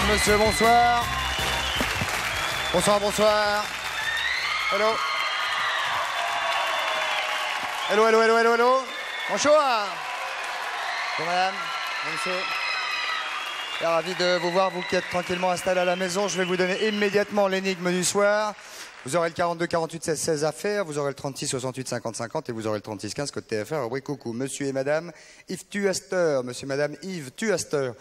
Madame, monsieur, bonsoir. Bonsoir, bonsoir. Hello. Hello, hello, hello, hello, hello. Bonjour. Bonjour, madame. Bonjour, monsieur. Je suis ravi de vous voir, vous qui êtes tranquillement installés à la maison. Je vais vous donner immédiatement l'énigme du soir. Vous aurez le 42 48 16 16 à faire, vous aurez le 36 68 50 50 et vous aurez le 36 15 code TFR, rubrique coucou. Monsieur et madame Yves Tuaster, monsieur et madame Yves Tuaster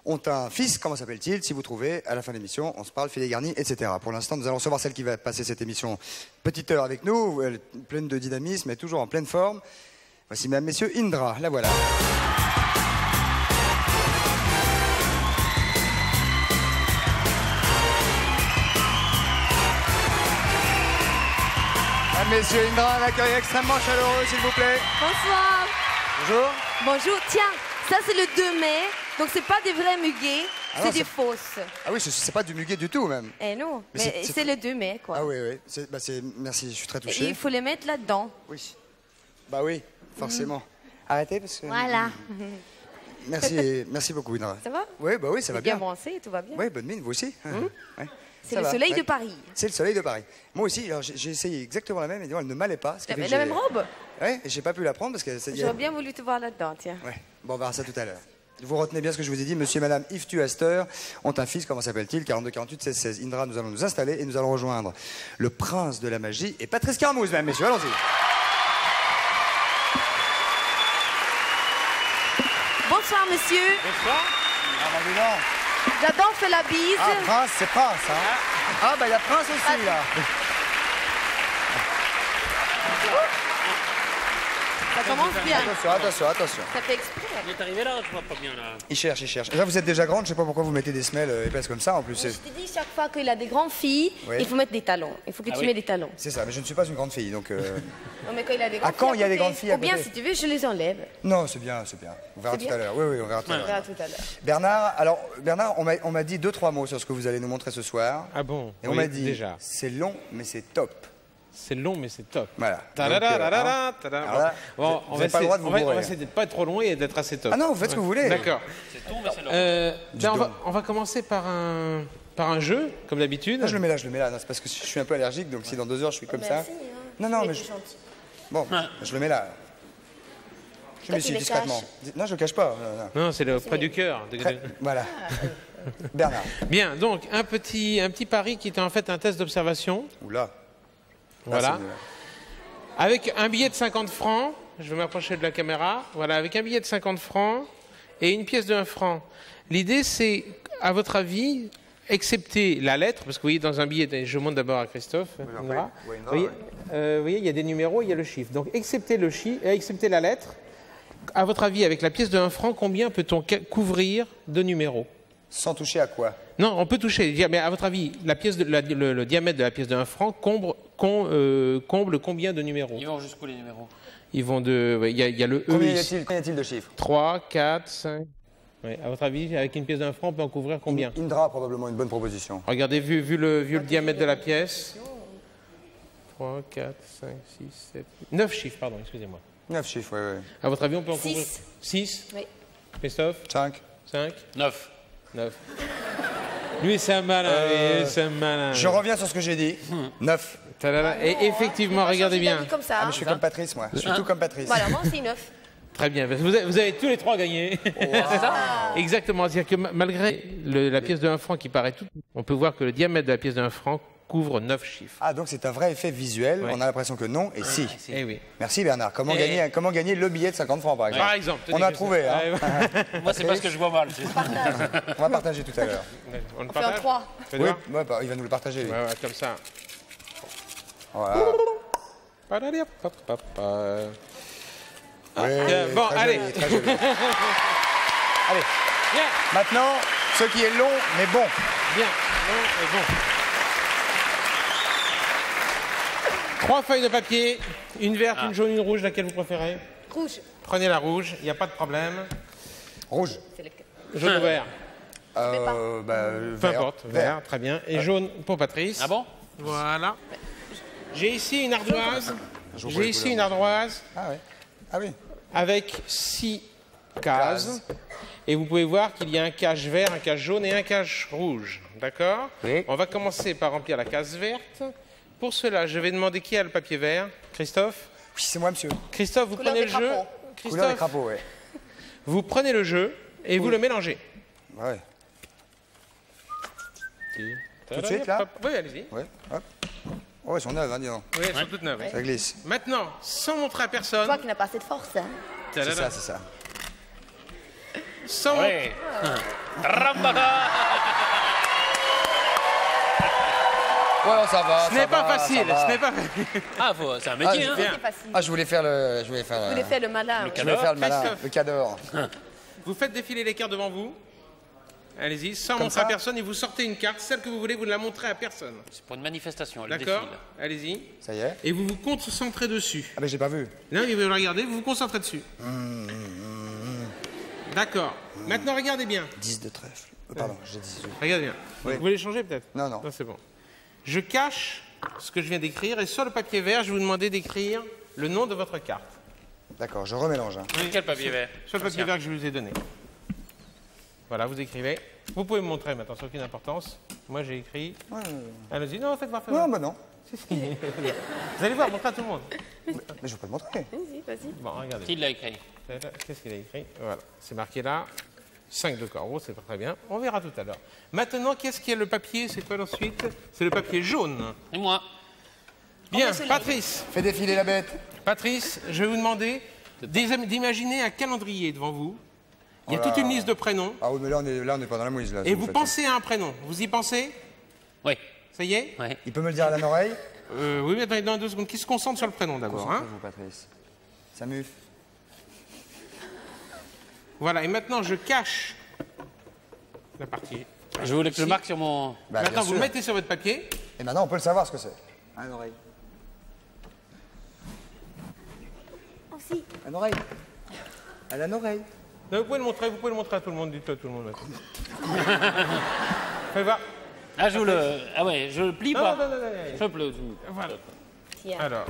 ont un fils, comment s'appelle-t-il? Si vous trouvez, à la fin de l'émission, on se parle, filet garni, etc. Pour l'instant, nous allons recevoir celle qui va passer cette émission petite heure avec nous, elle est pleine de dynamisme et toujours en pleine forme. Voici mesdames, messieurs, Indra, la voilà. Messieurs, Indra, un accueil extrêmement chaleureux, s'il vous plaît. Bonsoir. Bonjour. Bonjour. Tiens, ça c'est le 2 mai, donc c'est pas des vrais muguets, c'est des fausses. Ah oui, c'est pas du muguet du tout, même. Eh non, mais c'est le 2 mai, quoi. Ah oui, oui. Merci, je suis très touché. Et il faut les mettre là-dedans. Oui. Bah oui, forcément. Arrêtez, parce que... Voilà. Merci beaucoup, Indra. Ça va? Oui, bah oui, ça va bien. Bien brancé, tout va bien. Oui, bonne mine, vous aussi. Ouais. C'est le soleil de Paris. C'est le soleil de Paris. Moi aussi, alors j'ai essayé exactement la même et elle ne m'allait pas. La même robe? Oui, et j'ai pas pu la prendre parce que... J'aurais bien voulu te voir là-dedans, tiens. Ouais. Bon, on verra ça tout à l'heure. Vous retenez bien ce que je vous ai dit. Monsieur et madame Yves Tuaster ont un fils, comment s'appelle-t-il? 42 48 16 16. Indra, nous allons nous installer et nous allons rejoindre le prince de la magie et Patrice Carmouze, mesdames, messieurs. Allons-y. Bonsoir, monsieur. Bonsoir. Ah bah dis donc. J'adore faire la bise. Ah, prince, c'est prince, hein. Ah bah il y a prince aussi, là. Ça commence bien. Attention. Ça fait exprès. Il est arrivé là, je vois pas bien là. Il cherche. Là, vous êtes déjà grande, je sais pas pourquoi vous mettez des semelles épaisses comme ça, en plus. Je te dis, chaque fois qu'il a des grandes filles, Oui. il faut mettre des talons. Il faut que tu mets des talons. C'est ça, mais je ne suis pas une grande fille, donc... Non, mais quand il a des grandes quand filles il y a à des côté, grandes filles à ou bien, côté. si tu veux, je les enlève. Non, c'est bien. On verra tout à l'heure. Oui, on verra tout à On l'heure. verra tout à l'heure. Bernard, on m'a dit 2-3 mots sur ce que vous allez nous montrer ce soir. Ah bon? Et on m'a dit, c'est long, mais c'est top. C'est long, mais c'est top. Voilà. Bon, on va essayer d'être pas trop long et d'être assez top. Ah non, vous faites ce que vous voulez. D'accord. C'est tout, mais c'est long. On va commencer par un jeu, comme d'habitude. Je le mets là. Non, c'est parce que je suis un peu allergique, donc si dans 2 heures je suis comme ça... Merci, hein. Non, mais... gentil. Bon, je le mets là. Je me suis discrètement. Non, je le cache pas. Non, c'est près du cœur. Voilà. Bernard. Bien, donc un petit pari qui était en fait un test d'observation. Oula. Voilà. Avec un billet de 50 francs, je vais m'approcher de la caméra. Voilà, avec un billet de 50 francs et une pièce de 1 franc. L'idée, c'est, à votre avis, excepté la lettre, parce que vous voyez, dans un billet, je montre d'abord à Christophe. Vous voyez, il y a des numéros, il y a le chiffre. Donc, excepté la lettre, à votre avis, avec la pièce de 1 franc, combien peut-on couvrir de numéros? Sans toucher à quoi? Non, on peut toucher. Mais à votre avis, le diamètre de la pièce de 1 franc comble combien de numéros? Ils vont jusqu'où les numéros? Ils vont de... Il y a le E Combien ici. y a-t-il de chiffres? 3, 4, 5... Ouais, à votre avis, avec une pièce d'un franc, on peut en couvrir combien? Indra a probablement une bonne proposition. Regardez, vu le diamètre de la pièce. 3, 4, 5, 6, 7... 9 chiffres, pardon, excusez-moi. 9 chiffres, oui. À votre avis, on peut en couvrir 6. 6? Oui. Christophe? 5. 5? 9. 9. Lui, c'est un malin. Je reviens sur ce que j'ai dit. 9. Et effectivement, regardez bien. Comme ça. Ah, mais je suis comme Patrice, moi. Je suis tout comme Patrice. Voilà, moi aussi 9. Très bien. Vous avez tous les 3 gagné. C'est ça? Exactement. C'est-à-dire que malgré la pièce de 1 franc qui paraît toute, on peut voir que le diamètre de la pièce de 1 franc couvre 9 chiffres. Ah, donc c'est un vrai effet visuel. Ouais. On a l'impression que non et si. Eh oui. Merci Bernard. Comment gagner le billet de 50 francs, par exemple? Par exemple. On a trouvé. Hein. Moi, c'est parce que je vois mal. On va partager tout à l'heure. On le On fait en partage? 3. Oui, il va nous le partager. Lui. Ouais, comme ça. Voilà. Oui, bon, très allez. joli, très joli. Allez. Bien. Maintenant, ce qui est long mais bon. Bien. Bon. 3 feuilles de papier, une verte, une jaune, une rouge, laquelle vous préférez? Rouge. Prenez la rouge, il n'y a pas de problème. Rouge. Jaune ou vert? Peu Peu importe, vert, très bien. Et jaune pour Patrice. Ah bon? Voilà. J'ai ici une ardoise. Ah oui. Avec 6 cases. Et vous pouvez voir qu'il y a un cache vert, un cache jaune et un cache rouge. D'accord? Oui. On va commencer par remplir la case verte. Pour cela, je vais demander qui a le papier vert. Christophe? Oui, c'est moi, monsieur. Christophe, vous Couleur prenez des le jeu. crapauds. Couleur des Christophe, crapauds, ouais. vous prenez le jeu et vous le mélangez. Ouais. Tout de suite, là? Hop. Oui, allez-y. Ouais, hop. Oh, elles sont neuves, hein, dis donc. Oui, elles sont toutes neuves. Ça glisse. Maintenant, sans montrer à personne. Toi qui n'as pas assez de force. Hein. C'est ça, c'est ça. Sans Ouais. Rambada. Ouais, non, ça va. Ce n'est pas facile, ce n'est pas facile. Ah, c'est un métier, Ah, hein. C'est facile. Ah, je voulais faire le. Vous voulez faire le malin. ouais. Je voulais faire le malin, Christophe. le cador. Vous faites défiler les cartes devant vous. Allez-y, sans Comme montrer ça à personne, et vous sortez une carte, celle que vous voulez, vous ne la montrez à personne. C'est pour une manifestation, elle D'accord? défile. Allez-y. Ça y est. Et vous vous concentrez dessus. Ah, mais j'ai pas vu. Là, vous le regardez, vous vous concentrez dessus. D'accord. Maintenant, regardez bien. 10 de trèfle. Pardon, j'ai 10. Regardez bien. Oui. Vous voulez changer peut-être? Non, non. Non, c'est bon. Je cache ce que je viens d'écrire, et sur le papier vert, je vais vous demander d'écrire le nom de votre carte. D'accord, je remélange. Hein. Quel papier vert? Sur le papier vert que je vous ai donné. Voilà, vous écrivez. Vous pouvez me montrer maintenant, sans aucune importance. Moi, j'ai écrit. Ouais, Allez-y, non, faites voir. non, bah non. Vous allez voir, montrez à tout le monde. Mais je vais pas te montrer. Vas-y, vas-y. Bon, regardez. Qui l'a écrit? Qu'est-ce qu'il a écrit? Voilà, c'est marqué là. 5 de carreau, c'est pas très bien. On verra tout à l'heure. Maintenant, qu'est-ce qui est le papier? C'est quoi ensuite? C'est le papier jaune. Et moi? Bien, celui-là. Patrice. Fais défiler la bête. Patrice, je vais vous demander d'imaginer un calendrier devant vous. Il y a Oh là. toute une liste de prénoms. Ah oui, mais là, on est pas dans la mouise. Là, Et si vous faites pensez à un prénom. Vous y pensez? Oui. Ça y est? Ouais. ça. Il peut me le dire à l'oreille? Oui, mais attendez, dans 2 secondes. Qui se concentre sur le prénom d'abord, hein? Concentrez-vous, Patrice. Ça muffe. Voilà, et maintenant je cache la partie. Je voulais que je le Ici. marque sur mon... Bah, Maintenant, bien vous sûr. le mettez sur votre papier. Et maintenant, on peut le savoir ce que c'est. À l'oreille. Aussi. À l'oreille. À l'oreille. Non, vous pouvez le montrer à tout le monde. Dites-le à tout le monde maintenant. Faites voir. Ah, je le... Ah ouais, je le plie Non, pas. non, non, non, non. Je le plie. Voilà. Tiens. Alors,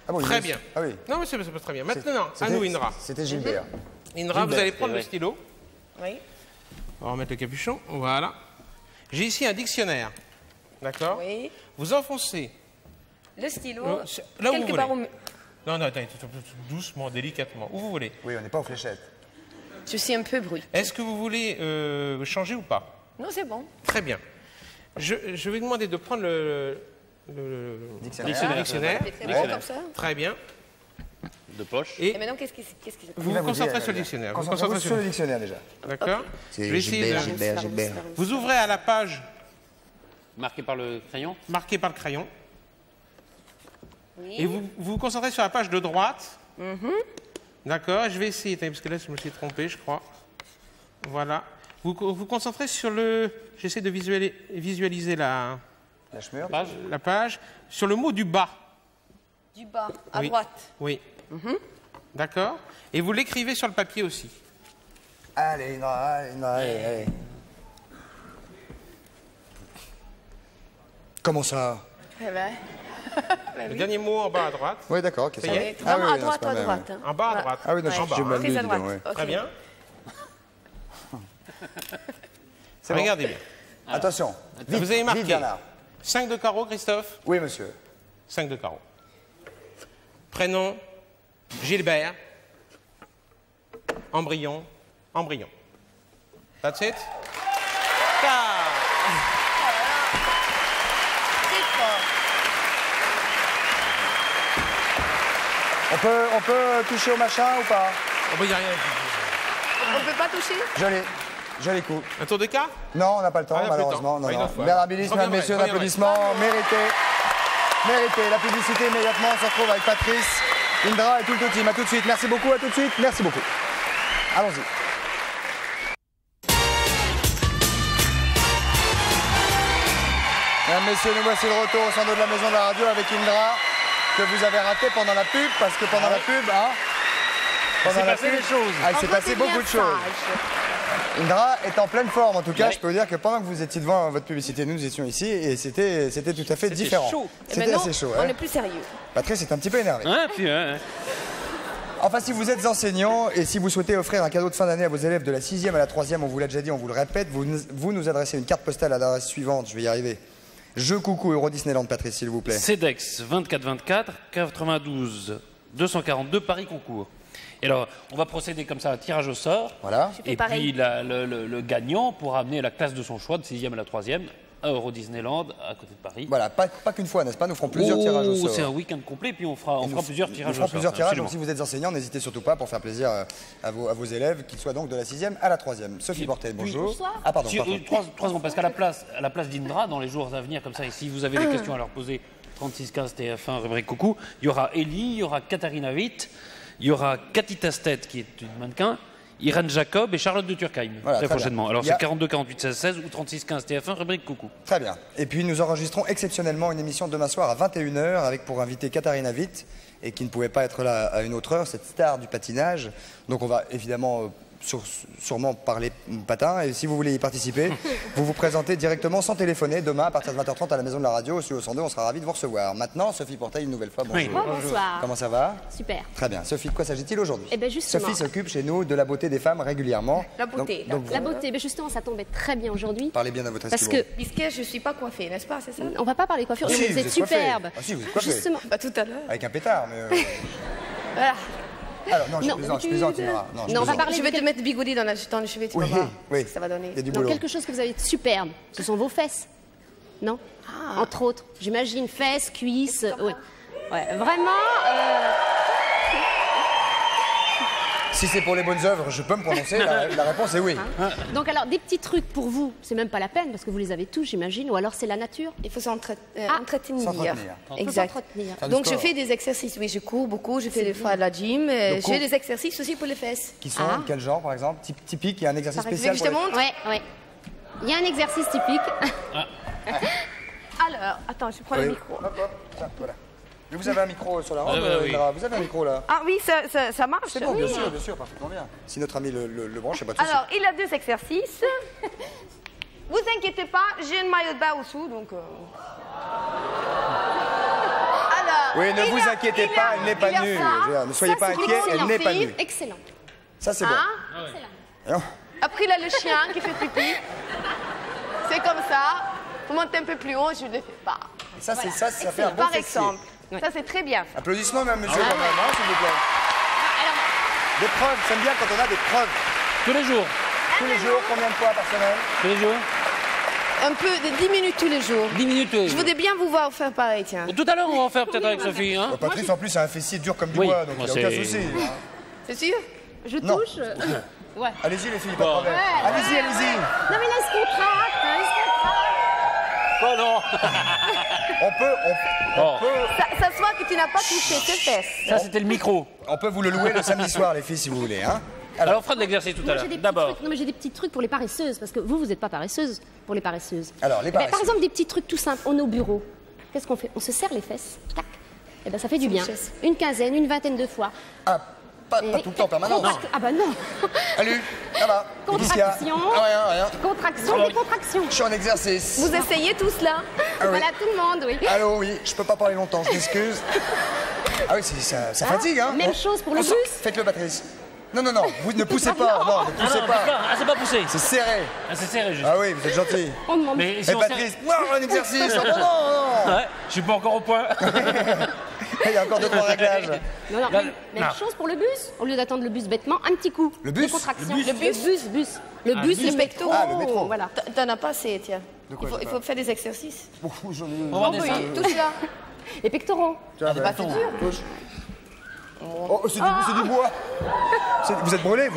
Ah bon, il très laisse- bien. Ah oui. Non, mais c'est pas très bien. Maintenant, à C'était- nous, Indra. C'était Gilbert. Indra, vous allez prendre le ouais. stylo. Oui. On va remettre le capuchon. Voilà. J'ai ici un dictionnaire. D'accord? Oui. Vous enfoncez. Le stylo. Là où vous quelque voulez. part au... Non, non, attendez, doucement, délicatement. Où vous voulez. Oui, on n'est pas aux fléchettes. Je suis un peu brute. Est-ce que vous voulez changer ou pas? Non, c'est bon. Très bien. Je vais demander de prendre le Dictionnaire. dictionnaire. C'est bon comme ça. Très bien. De poche. Et Et maintenant, qu'est-ce qui se vous Il va vous vous dire, concentrez sur le Gilbert. dictionnaire. Vous vous Concentrez-vous concentrez sur le dictionnaire déjà. D'accord? C'est Je vais essayer Gilbert, de... Gilbert, Gilbert. Vous ouvrez à la page Marqué par le crayon. marquée par le crayon Oui. et vous vous concentrez sur la page de droite. D'accord? Je vais essayer, attendez, parce que là, je me suis trompé, je crois. Voilà. Vous vous concentrez sur le... J'essaie de visualiser La chmure. Page. la page. Sur le mot du bas. Du bas, à Oui. droite. Oui. D'accord? Et vous l'écrivez sur le papier aussi. Allez, non, allez, non, allez, allez. Comment ça? Eh ben, Le dernier mot en bas à droite. Oui, d'accord, ok. Ça y est? Ah vraiment oui, à non, droite c'est ou pas à mal, droite. Hein. En bas à droite. Ah oui, non, Ouais. j'ai mal lu, Très à dis droite. donc, ouais. Ok. Très bien. C'est bon. Regardez bien. Attention. Vite, Vous avez marqué. vite, Bernard. 5 de carreau, Christophe. Oui, monsieur. 5 de carreau. Prénom, Gilbert. Embryon, embryon. That's it? Ah. C'est fort. On peut toucher au machin ou pas? Oh, bah, y a rien. On ne peut pas toucher? Joli coup. Un tour de carte? Non, on n'a pas le temps, Ah, on n'a plus le malheureusement. temps. Non, Ah, une non. autre fois. Bernard Billis, Je mesdames, reviendrai, messieurs, je reviendrai. d'applaudissements. Mérité. Mérité. La publicité immédiatement. On se retrouve avec Patrice, Indra et tout le team. À tout de suite. Merci beaucoup, à tout de suite. Merci beaucoup. Allons-y. Mesdames, messieurs, nous voici de retour au centre de la maison de la radio avec Indra, que vous avez raté pendant la pub, parce que pendant la pub, hein, pendant la passé pub, des choses. il s'est passé beaucoup de choses. Indra est en pleine forme, en tout cas. Ouais. Je peux vous dire que pendant que vous étiez devant votre publicité, nous étions ici et c'était tout à fait différent. chaud. Et C'était maintenant, assez chaud. on hein. est plus sérieux. Patrice est un petit peu énervé. Hein, puis, hein. Enfin, si vous êtes enseignant et si vous souhaitez offrir un cadeau de fin d'année à vos élèves de la 6e à la 3e, on vous l'a déjà dit, on vous le répète, vous nous adressez une carte postale à l'adresse suivante, je vais y arriver. Je coucou Euro Disneyland, Patrice, s'il vous plaît. CEDEX 2424 92 242 Paris Concours. Et alors, on va procéder comme ça à un tirage au sort. Voilà. Et puis le gagnant pourra amener la classe de son choix, de 6e à la 3e, à Euro Disneyland, à côté de Paris. Voilà, pas qu'une fois, n'est-ce pas? Nous ferons plusieurs tirages au sort. C'est un week-end complet, puis on fera plusieurs tirages au sort. On fera plusieurs tirages, absolument. donc si vous êtes enseignant, n'hésitez surtout pas pour faire plaisir à vos élèves, qu'ils soient donc de la 6e à la 3e. Sophie Portel, bonjour. Bonsoir. Ah pardon, Si, pardon. 3 secondes, parce qu'à la place d'Indra, dans les jours à venir, comme ça, et si vous avez des questions à leur poser, 3615 TF1, rubrique coucou, il y aura Ellie, il y aura Katharina Witt, il y aura Cathy Tastet, qui est une mannequin, Irène Jacob et Charlotte de Turckheim, Voilà, très très prochainement. bien. Alors Il y a- c'est 42 48 16 16 ou 36 15 TF1, rubrique coucou. Très bien. Et puis nous enregistrons exceptionnellement une émission demain soir à 21h avec pour invité Katharina Witt et qui ne pouvait pas être là à une autre heure, cette star du patinage. Donc on va évidemment sûrement parler patin et si vous voulez y participer, vous vous présentez directement sans téléphoner demain à partir de 20h30 à la maison de la radio au Studio 102, on sera ravis de vous recevoir. Maintenant, Sophie Portail, une nouvelle fois, bonjour. Oui. Bonsoir. Comment ça va? Super. Très bien. Sophie, de quoi s'agit-il aujourd'hui? Eh ben, justement. Sophie s'occupe chez nous de la beauté des femmes régulièrement. La beauté, Donc, La beauté, mais justement, ça tombait très bien aujourd'hui. parlez bien à votre Parce esquimau. que Puisque je ne suis pas coiffée, n'est-ce pas, c'est ça? on va pas parler coiffure, Ah mais si, vous êtes coiffée. superbe. Ah si, vous êtes coiffée. Justement. Pas tout à l'heure. Avec un pétard, mais... Voilà. Alors, non, je Non, plaisante, Indra. Non, je on va plaisante. parler Je vais de te mettre du bigoudi dans les cheveux, tu Oui, vas voir oui. ce que ça va donner. Il y a du non, boulot. quelque chose que vous avez de superbe. Ce sont vos fesses. Non Entre autres. J'imagine fesses, cuisses. Ouais. Ouais, vraiment. Si c'est pour les bonnes œuvres, je peux me prononcer. La réponse est oui. Donc alors, des petits trucs pour vous, c'est même pas la peine parce que vous les avez tous, j'imagine. Ou alors c'est la nature. Il faut entretenir. S'entretenir. Exact. s'entretenir. Faire du Donc je sport. fais des exercices. Oui, je cours beaucoup, je fais des fois de la gym. Je cours. fais des exercices aussi pour les fesses. Qui sont Ah. quel genre, par exemple? Typique, il y a un exercice Par spécial exemple, je te pour les... montre. Ouais, ouais. Il y a un exercice typique. Alors, attends, je prends le Oui. micro. Hop, hop, tiens, voilà. Mais vous avez un micro sur la robe, oui. Indra. Vous avez un micro là. Ah oui, ça marche. C'est bon, oui. bien sûr, parfaitement bien. Si notre ami le branche, c'est pas de souci. Alors, il a 2 exercices. Vous inquiétez pas, j'ai une maillot de bain au-dessous, donc... Alors, Oui, ne il vous a- inquiétez il pas, a- elle n'est pas il a nue. ça. Je veux dire, ne soyez Ça, pas c'est inquiets, elle excellent. n'est pas nue. Excellent. Ça, c'est bon. Hein Non. Après, il a le chien qui fait pipi. C'est comme ça. Vous montez un peu plus haut, je ne le fais pas. Et ça, ça fait un bon Par fessier. exemple. Ça, c'est très bien. Applaudissements, même, monsieur, quand même, hein, s'il vous plaît. Des preuves, j'aime bien quand on a des preuves. Tous les jours. Tous les jours, combien de fois par semaine? Tous les jours. Un peu de 10 minutes tous les jours. 10 minutes tous les Je jours. voudrais bien vous voir faire pareil, tiens. Tout à l'heure, on va en faire peut-être avec Sophie. Hein. Patrice, en plus, a un fessier dur comme du Oui, bois, donc moi, il n'y a aucun c'est- souci. C'est sûr? Je Non. touche. Ouais. Allez-y, les filles, pas de Bon. problème. Allez-y, allez-y. Non mais là, il se contracte. Il se contracte. Oh non. On peut, Ça se voit que tu n'as pas touché tes fesses. Ça, c'était le micro. on peut vous le louer le samedi soir, les filles, si vous voulez. Hein. Alors, on fera de l'exercice tout à Moi, l'heure. j'ai des petits D'abord. trucs. Non mais j'ai des petits trucs pour les paresseuses parce que vous n'êtes pas paresseuse pour les paresseuses. Alors, les Eh ben, par paresseuses. exemple, des petits trucs tout simples. On est au bureau. Qu'est-ce qu'on fait? On se serre les fesses. Tac. Eh ben ça fait du bien. chaise. Une quinzaine, une vingtaine de fois. Ah, pas tout le temps en permanence. Ah bah non. Allez, ça va. Qu'est-ce qu'il y a? Contraction. Ah, rien. Contraction, décontraction. Je suis en exercice. Vous essayez tout cela? Ah oui. Voilà tout le monde, oui. Allô, oui, je peux pas parler longtemps, je m'excuse. Ah oui, ça fatigue, hein. Même chose pour le On bus. Faites-le, Patrice. Non, vous ne poussez pas, non, ne Ah poussez non, pas. c'est pas poussé. C'est serré. Ah, c'est serré, juste. Ah oui, vous êtes gentil. On demande. Mais Et si on serre- Patrice, non, un exercice. Oh, non. Ouais, je suis pas encore au point. Il y a encore 2-3 réglages. Non, non, Là, même non. chose pour le bus. Au lieu d'attendre le bus bêtement, un petit coup. Le bus Décontraction. Le bus. Le bus. Le bus, le métro. Ah, le métro. Voilà. T'en as pas assez, tiens. quoi, Il faut faire des exercices. On va Oui, descendre. tout cela. Les pectoraux. Tiens, bah, touche. Oh, c'est du bois. Vous êtes brûlé,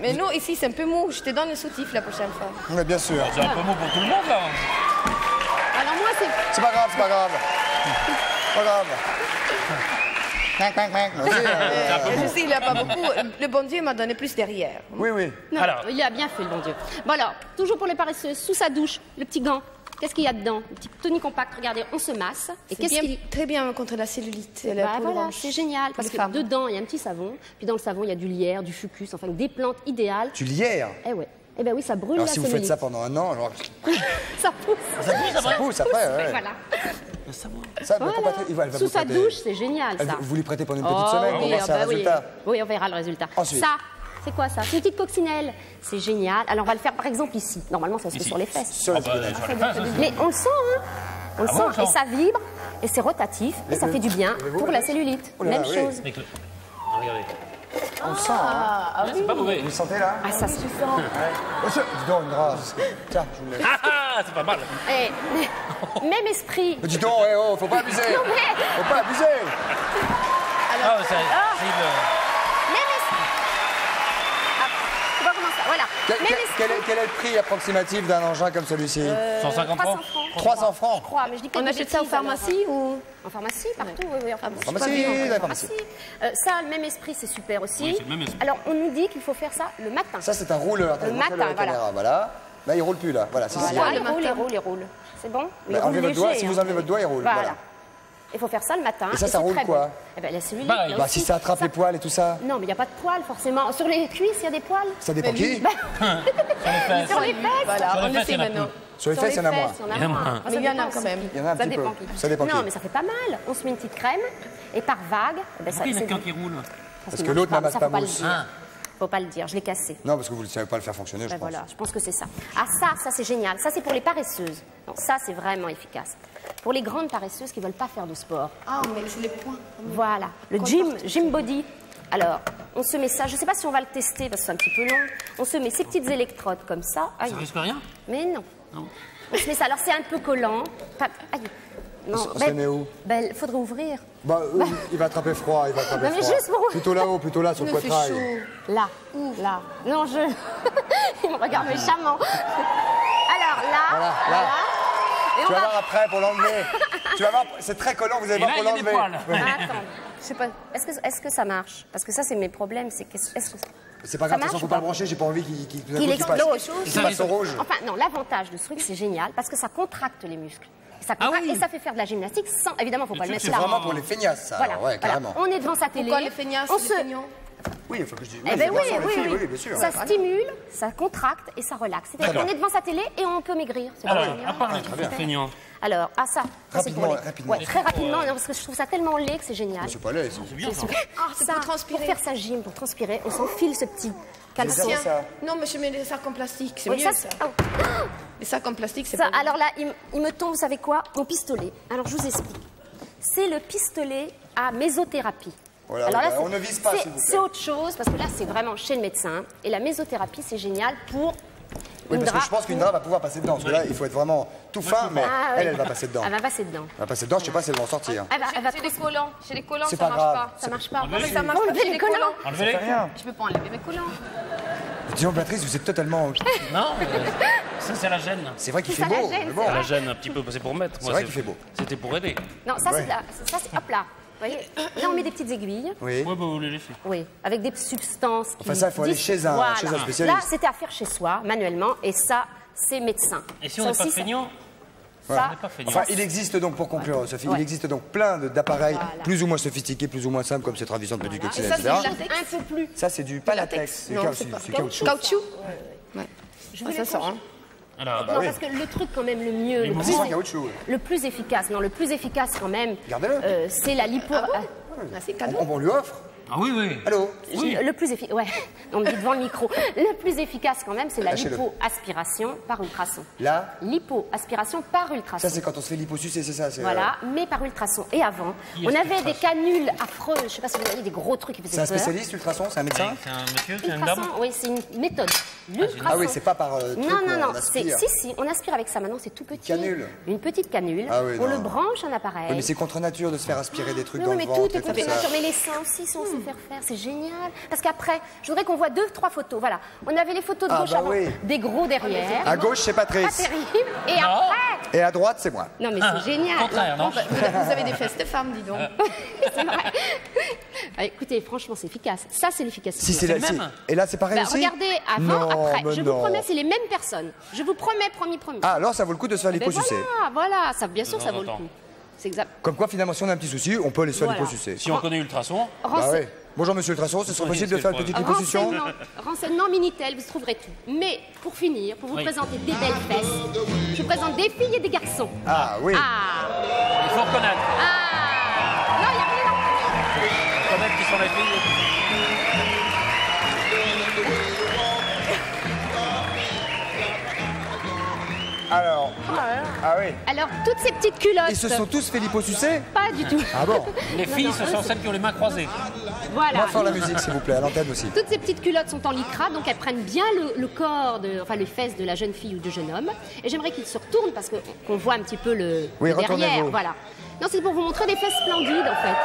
Mais nous, ici, c'est un peu mou. Je te donne le soutif la prochaine fois. Oui, bien sûr. C'est un peu mot pour tout le monde, là. Alors moi, c'est... C'est pas grave. Pas grave. Je sais, il n'y a pas beaucoup. Le bon Dieu m'a donné plus derrière. Oui. Non, Alors. il a bien fait, le bon Dieu. Bon alors, toujours pour les paresseuses, sous sa douche, le petit gant. Qu'est-ce qu'il y a dedans? Le petit tonique compact, regardez, on se masse. Et C'est qu'est-ce bien- qu'il... très bien contre la cellulite. Bah voilà, c'est génial, parce les que femmes. dedans, il y a un petit savon, puis dans le savon, il y a du lierre, du fucus, enfin des plantes idéales. Tu lierres. Eh ouais. Eh ben oui, ça brûle Alors la si vous faites cellulite. ça pendant un an, alors Ça pousse. ça pousse après. Ouais. Voilà. Ça, mais pourquoi elle va Sous vous sa prêter- douche, c'est génial ça. Vous lui prêtez pendant une petite semaine, on va voir si bah un résultat. Oui, on verra le résultat. Ensuite. Ça, c'est quoi ça? C'est une petite coccinelle. C'est génial. Alors on va le faire par exemple ici. Normalement, ça se fait sur les fesses. Sur la cigarette. Mais on le sent, hein? On le sent, et ça vibre, et c'est rotatif, et ça fait du bien pour la cellulite. là, Même oui. chose. Regardez. On le sent, hein. C'est pas mauvais. Vous le sentez là? Ah, ça, c'est... Monsieur, dis donc, Indra. Tiens, je vous le laisse. Ah, c'est pas mal. Eh, même esprit. Mais dis donc, faut pas abuser. Non, mais... Faut pas abuser. Ah, c'est Même esprit. Ah, je sais pas comment ça... Voilà. Même esprit. Quel est le prix approximatif d'un engin comme celui-ci 150 francs. 300 francs. Je crois, mais je dis On peut-être achète des ça en bêtises, alors. pharmacie ou En pharmacie, partout, oui, en pharmacie. Pharmacie, En la pharmacie. Ça, le même esprit, c'est super aussi. Oui, c'est le même esprit. Alors, on nous dit qu'il faut faire ça le matin. Ça, c'est un rouleur. Attends, Le je montre matin, la voilà. caméra. Voilà. Là, il roule plus, là. Voilà, c'est Voilà, ça. il roule. C'est bon? Mais il Enlevez roule votre doigt. léger, Si hein. vous enlevez votre doigt, il roule. Voilà. Voilà. Il faut faire ça le matin. Et ça c'est roule très quoi bon. Eh ben, la cellulite, Pareil. là Bah, aussi. si ça attrape les poils et tout ça, Non, mais il n'y a pas de poils, forcément. Sur les cuisses, il y a des poils. ça dépend qui. Sur les fesses. Voilà, Sur les on le fesses, sait il y en a maintenant. Il y en a moins. Il y en a moins. Mais Ça il y en a dépend quand aussi même. qui. Il y en a un Ça petit peu. dépend qui. Ça dépend Non, qui. mais ça fait pas mal. On se met une petite crème et par vague, eh ben, ça, Pourquoi il y en a c'est qu'un du- qui roule Parce que l'autre marche n'amasse ça, pas faut le mousse. dire. Faut pas le dire, je l'ai cassé. Non, parce que vous ne savez pas le faire fonctionner, je Ben pense. voilà, je pense que c'est ça. Ah ça c'est génial. Ça c'est pour les paresseuses. Non, ça c'est vraiment efficace. Pour les grandes paresseuses qui veulent pas faire de sport. Ah, mais c'est les points. Voilà, le gym body. Alors, on se met ça. Je sais pas si on va le tester parce que c'est un petit peu long. On se met ces petites électrodes comme ça. Aïe. Ça risque rien. Mais non. Non. On se met ça. Alors c'est un peu collant. Aïe. Non, On se met où? Ben, faudrait ouvrir. Bah, il va attraper froid, il va attraper Non, mais froid. juste pour- Plutôt là-haut, plutôt là, sur le Il me fait poitrail. chaud. Là. Là. Non, je. Il me regarde méchamment. Alors là. Voilà, là. Et Tu on vas va. voir après pour l'enlever. Tu vas voir, c'est très collant, vous allez Et voir là, pour il y a des l'enlever. poils. Attends, je sais pas. Est-ce que ça marche? Parce que ça, c'est mes problèmes. C'est est-ce que C'est pas Ça grave, de toute façon, marche faut ou pas pas le brancher, j'ai pas envie qu'il qu'il explose? passe au rouge. Enfin, non, l'avantage de ce truc, c'est génial parce que ça contracte les muscles. Ça contracte oui. et ça fait faire de la gymnastique sans. Évidemment, faut pas le mettre C'est là. vraiment pour les feignasses, ça. Voilà, alors, ouais, voilà. carrément. On est devant sa télé. Pourquoi les feignasses, On les se. feignants Oui, il faut que je dise. Eh ben oui, les oui, filles, oui. oui, bien sûr. Ça stimule, ça contracte et ça relaxe. C'est-à-dire qu'on est devant sa télé et on peut maigrir. C'est Alors, génial. à part les très trucs bien. feignants, Alors, ça c'est pour Rapidement, les... rapidement. Ouais, très rapidement, non, parce que je trouve ça tellement laid que c'est génial. C'est pas laid, c'est c'est bien ça. c'est Ça, pour transpirer. Pour faire sa gym, pour transpirer, on s'enfile ce petit caleçon. bien Tiens, ça. non, mais je mets les sacs en plastique, c'est Oui, mieux ça, ça. oh. Les sacs en plastique, c'est Ça, pas bien. alors là, il me tombe, vous savez quoi? Mon pistolet. Alors, je vous explique. C'est le pistolet à mésothérapie. Voilà, alors là, on ne vise pas, c'est- s'il vous plaît. c'est autre chose, parce que là, c'est vraiment chez le médecin. Et la mésothérapie, c'est génial pour Oui, parce que je pense qu'Indra va pouvoir passer dedans. Parce que là, il faut être vraiment tout fin, mais Ah, oui. elle va passer dedans. Elle va passer dedans. Elle va passer dedans, je sais pas si elle va en sortir. Elle va Chez les collants, C'est ça pas marche grave. pas. Ça marche pas. Enlevez-les. Mais ça marche pas Enlevez chez les les collants. collants. Enlevez-les. Rien. Je peux pas enlever mes collants. Disons, Béatrice, vous êtes totalement. Non, ça c'est la gêne. C'est vrai qu'il C'est fait ça, la beau. gêne, Mais c'est bon. C'est la gêne un petit peu, c'est pour mettre. C'est vrai qu'il fait beau. C'était pour aider. Non, ça, Ouais. c'est ça, c'est hop là. Vous voyez, là, on met des petites aiguilles. Oui. Ouais, bah vous les laissez. Oui, avec des substances. Qui Enfin, ça, il faut aller chez un spécialiste. Là, c'était à faire chez soi, manuellement, et ça, c'est médecin. Et si Ça on n'est pas aussi, ça- feignant, ça- on n'est pas feignant. Enfin, il existe donc, pour conclure, Sophie, Ouais. il existe donc plein d'appareils Voilà. plus ou moins sophistiqués, plus ou moins simples, comme cette ravissante petite Voilà. coccinelle, Et ça, c'est etc. du latex. un peu plus. Ça, c'est du pas latex, Non, c'est pas. caoutchouc. Caoutchouc. Je Ah, vais ça les sort, changer. hein. Alors, Non, parce que le truc quand même le mieux, C'est sans caoutchouc. le plus efficace, non, le plus efficace quand même, Gardez-le. c'est la lipo. Ah, c'est cadeau. On lui offre. ah oui, oui. Allô? Le plus efficace, ouais, on me dit devant le micro. Le plus efficace quand même, c'est la Lâchez-le. lipo-aspiration par ultrason. Là, Lipo-aspiration par ultrason. ça, c'est quand on se fait liposucer, c'est ça. Voilà, mais par ultrason. Et avant, on avait des canules affreuses. Je sais pas si vous voyez des gros trucs qui C'est faisaient un peur. spécialiste, ultrason? C'est un médecin? C'est un monsieur, c'est une dame. Ultrason, oui, c'est une méthode. L'ultrason. Ah oui, c'est pas par truc Non, où non, non. on aspire. Si, on aspire avec ça. Maintenant, c'est tout petit. Canule. Une petite canule. Ah oui, on non. le branche en appareil. Oui, mais c'est contre nature de se faire aspirer des trucs Non, dans mais le ventre tout est et tout contre ça. nature. Mais les seins aussi, si on sait faire, c'est génial. Parce qu'après, je voudrais qu'on voit 2-3 photos. Voilà. On avait les photos de Ah, gauche bah avant, oui. des gros derrière. À gauche, c'est Pas Patrice. terrible. Et après. Et à droite, c'est moi. Non, mais c'est génial. Contraire, non? Vous avez des fesses de femmes, dis donc. C'est vrai. Ah, écoutez, franchement, c'est efficace. Ça, c'est l'efficacité. Si, c'est le la- même. Et là, c'est pareil Bah, aussi? regardez, avant, Non, après. mais Je non. vous promets, c'est les mêmes personnes. Je vous promets, promis. Ah, alors ça vaut le coup de se faire Ben liposucer. voilà, ça, bien sûr, De ça temps vaut en le temps. coup. C'est exact. Comme quoi, finalement, si on a un petit souci, on peut aller se faire Voilà. liposucer. Si on connaît Ultrason, Bah Rense- ouais. Bonjour, monsieur Ultrason, ce serait Oui, possible de c'est faire le une petite problème. liposuction? Renseignements Minitel, vous trouverez tout. Mais pour finir, pour vous Oui. présenter des belles fesses, je vous présente des filles et des garçons. Ah oui. Ah, faut reconnaître. Ah non, il n'y a rien à Reconnaître qui sont les filles. Alors, ah oui. Alors, toutes ces petites culottes. Ils se sont tous fait liposucer? Pas du tout. Ah bon? Les filles, ce sont celles qui ont les mains croisées. Voilà. Moins fort la musique, s'il vous plaît, à l'antenne aussi. Toutes ces petites culottes sont en lycra, donc elles prennent bien le corps, enfin les fesses de la jeune fille ou du jeune homme. Et j'aimerais qu'ils se retournent parce qu'on voit un petit peu le Oui, derrière. retournez-vous. Voilà. Non, c'est pour vous montrer des fesses splendides en fait.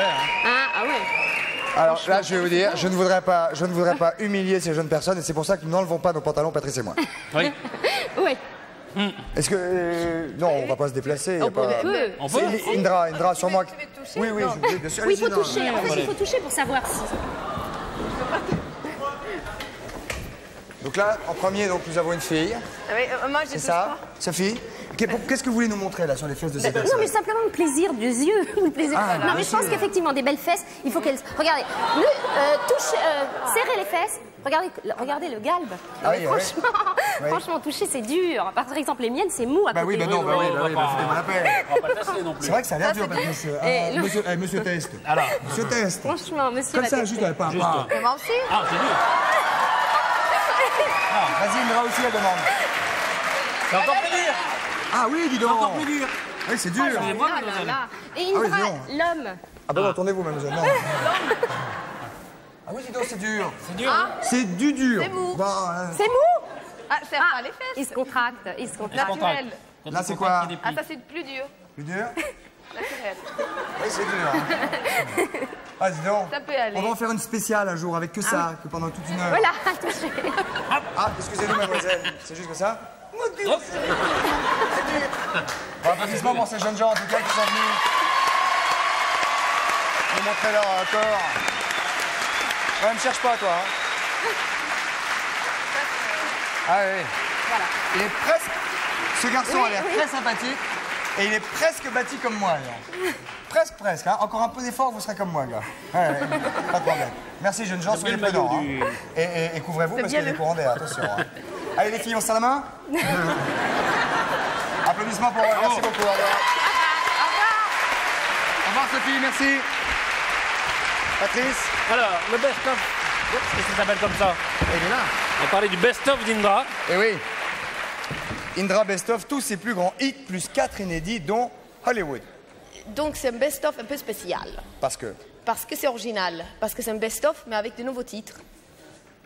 Ah ouais. Alors là, je vais vous dire, je ne voudrais pas humilier ces jeunes personnes et c'est pour ça que nous n'enlevons pas nos pantalons, Patrice et moi. Oui. Ouais. Est-ce que... non, on va pas se déplacer. y a pas... On peut. C'est Indra, sur moi. Oui, bien sûr. Oui, il faut allez-y, toucher. En fait, il faut toucher pour savoir si. Donc là, en premier, donc, nous avons une fille. Moi, je C'est touche ça, pas. Sophie. Qu'est-ce que vous voulez nous montrer là sur les fesses de ces personnes? Non, mais simplement le plaisir des yeux. Le plaisir. Ah, non, mais je pense qu'effectivement, des belles fesses, il faut qu'elles. Regardez, serrez les fesses. Regardez le galbe. Ah oui, Franchement, toucher, c'est dur. Par exemple, les miennes, c'est mou à Bah côté. oui, non, oui, on va foutez-moi la peine. On va pas tester non plus. C'est vrai que ça a l'air dur, Patrice. Monsieur Test. Alors. Monsieur Test. Franchement, monsieur. Comme va ça, tester. juste, pas. Juste. Et moi aussi. Ah, c'est dur. Vas-y, Indra aussi, elle demande. C'est encore plus dur. Ah oui, dis donc. Encore plus dur. Oui, c'est dur. Excusez-moi, Ah là mademoiselle. là. Et Ah oui, Indra, dis donc. l'homme. Ah bah non, tournez-vous, mademoiselle. Non. Ah oui, dis donc, c'est dur. C'est dur. C'est du dur. C'est mou. Bah, C'est mou. Ah, c'est pas les fesses. Il se contracte. Il se contracte. Naturel. Là, c'est quoi? Ah, ça, c'est plus dur. plus dur? Naturel. Oui, c'est dur. Ah, dis donc. Ça peut aller. On va en faire une spéciale un jour avec que ça, que pendant toute une heure. Voilà, touché. Ah, excusez-nous, mademoiselle. C'est juste que ça? Hop. Bon, applaudissements pour ces jeunes gens, en tout cas, qui sont venus nous montrer leur corps. Ouais, me cherche pas, toi. Hein. Ah oui. Voilà. Il est presque... Ce garçon Oui, a l'air oui. très sympathique et il est presque bâti comme moi, là. Presque. Hein. Encore un peu d'effort, vous serez comme moi, gars. Ouais, pas de problème. Merci, jeunes gens, soyez bien le prudents. maillot Hein. Et couvrez-vous parce qu'il y a bien des courants d'air, attention. Hein. Allez, les filles, on se serre la main. Applaudissements pour eux, merci beaucoup. Au revoir. Au revoir, Sophie, merci. Patrice, Alors, le best-of. Qu'est-ce que ça s'appelle comme ça? il est là. On va parler du best-of d'Indra. Eh oui. Indra Best of, tous ses plus grands hits, plus 4 inédits, dont Hollywood. Donc, c'est un best-of un peu spécial. Parce que... Parce que c'est original. Parce que c'est un best-of, mais avec de nouveaux titres.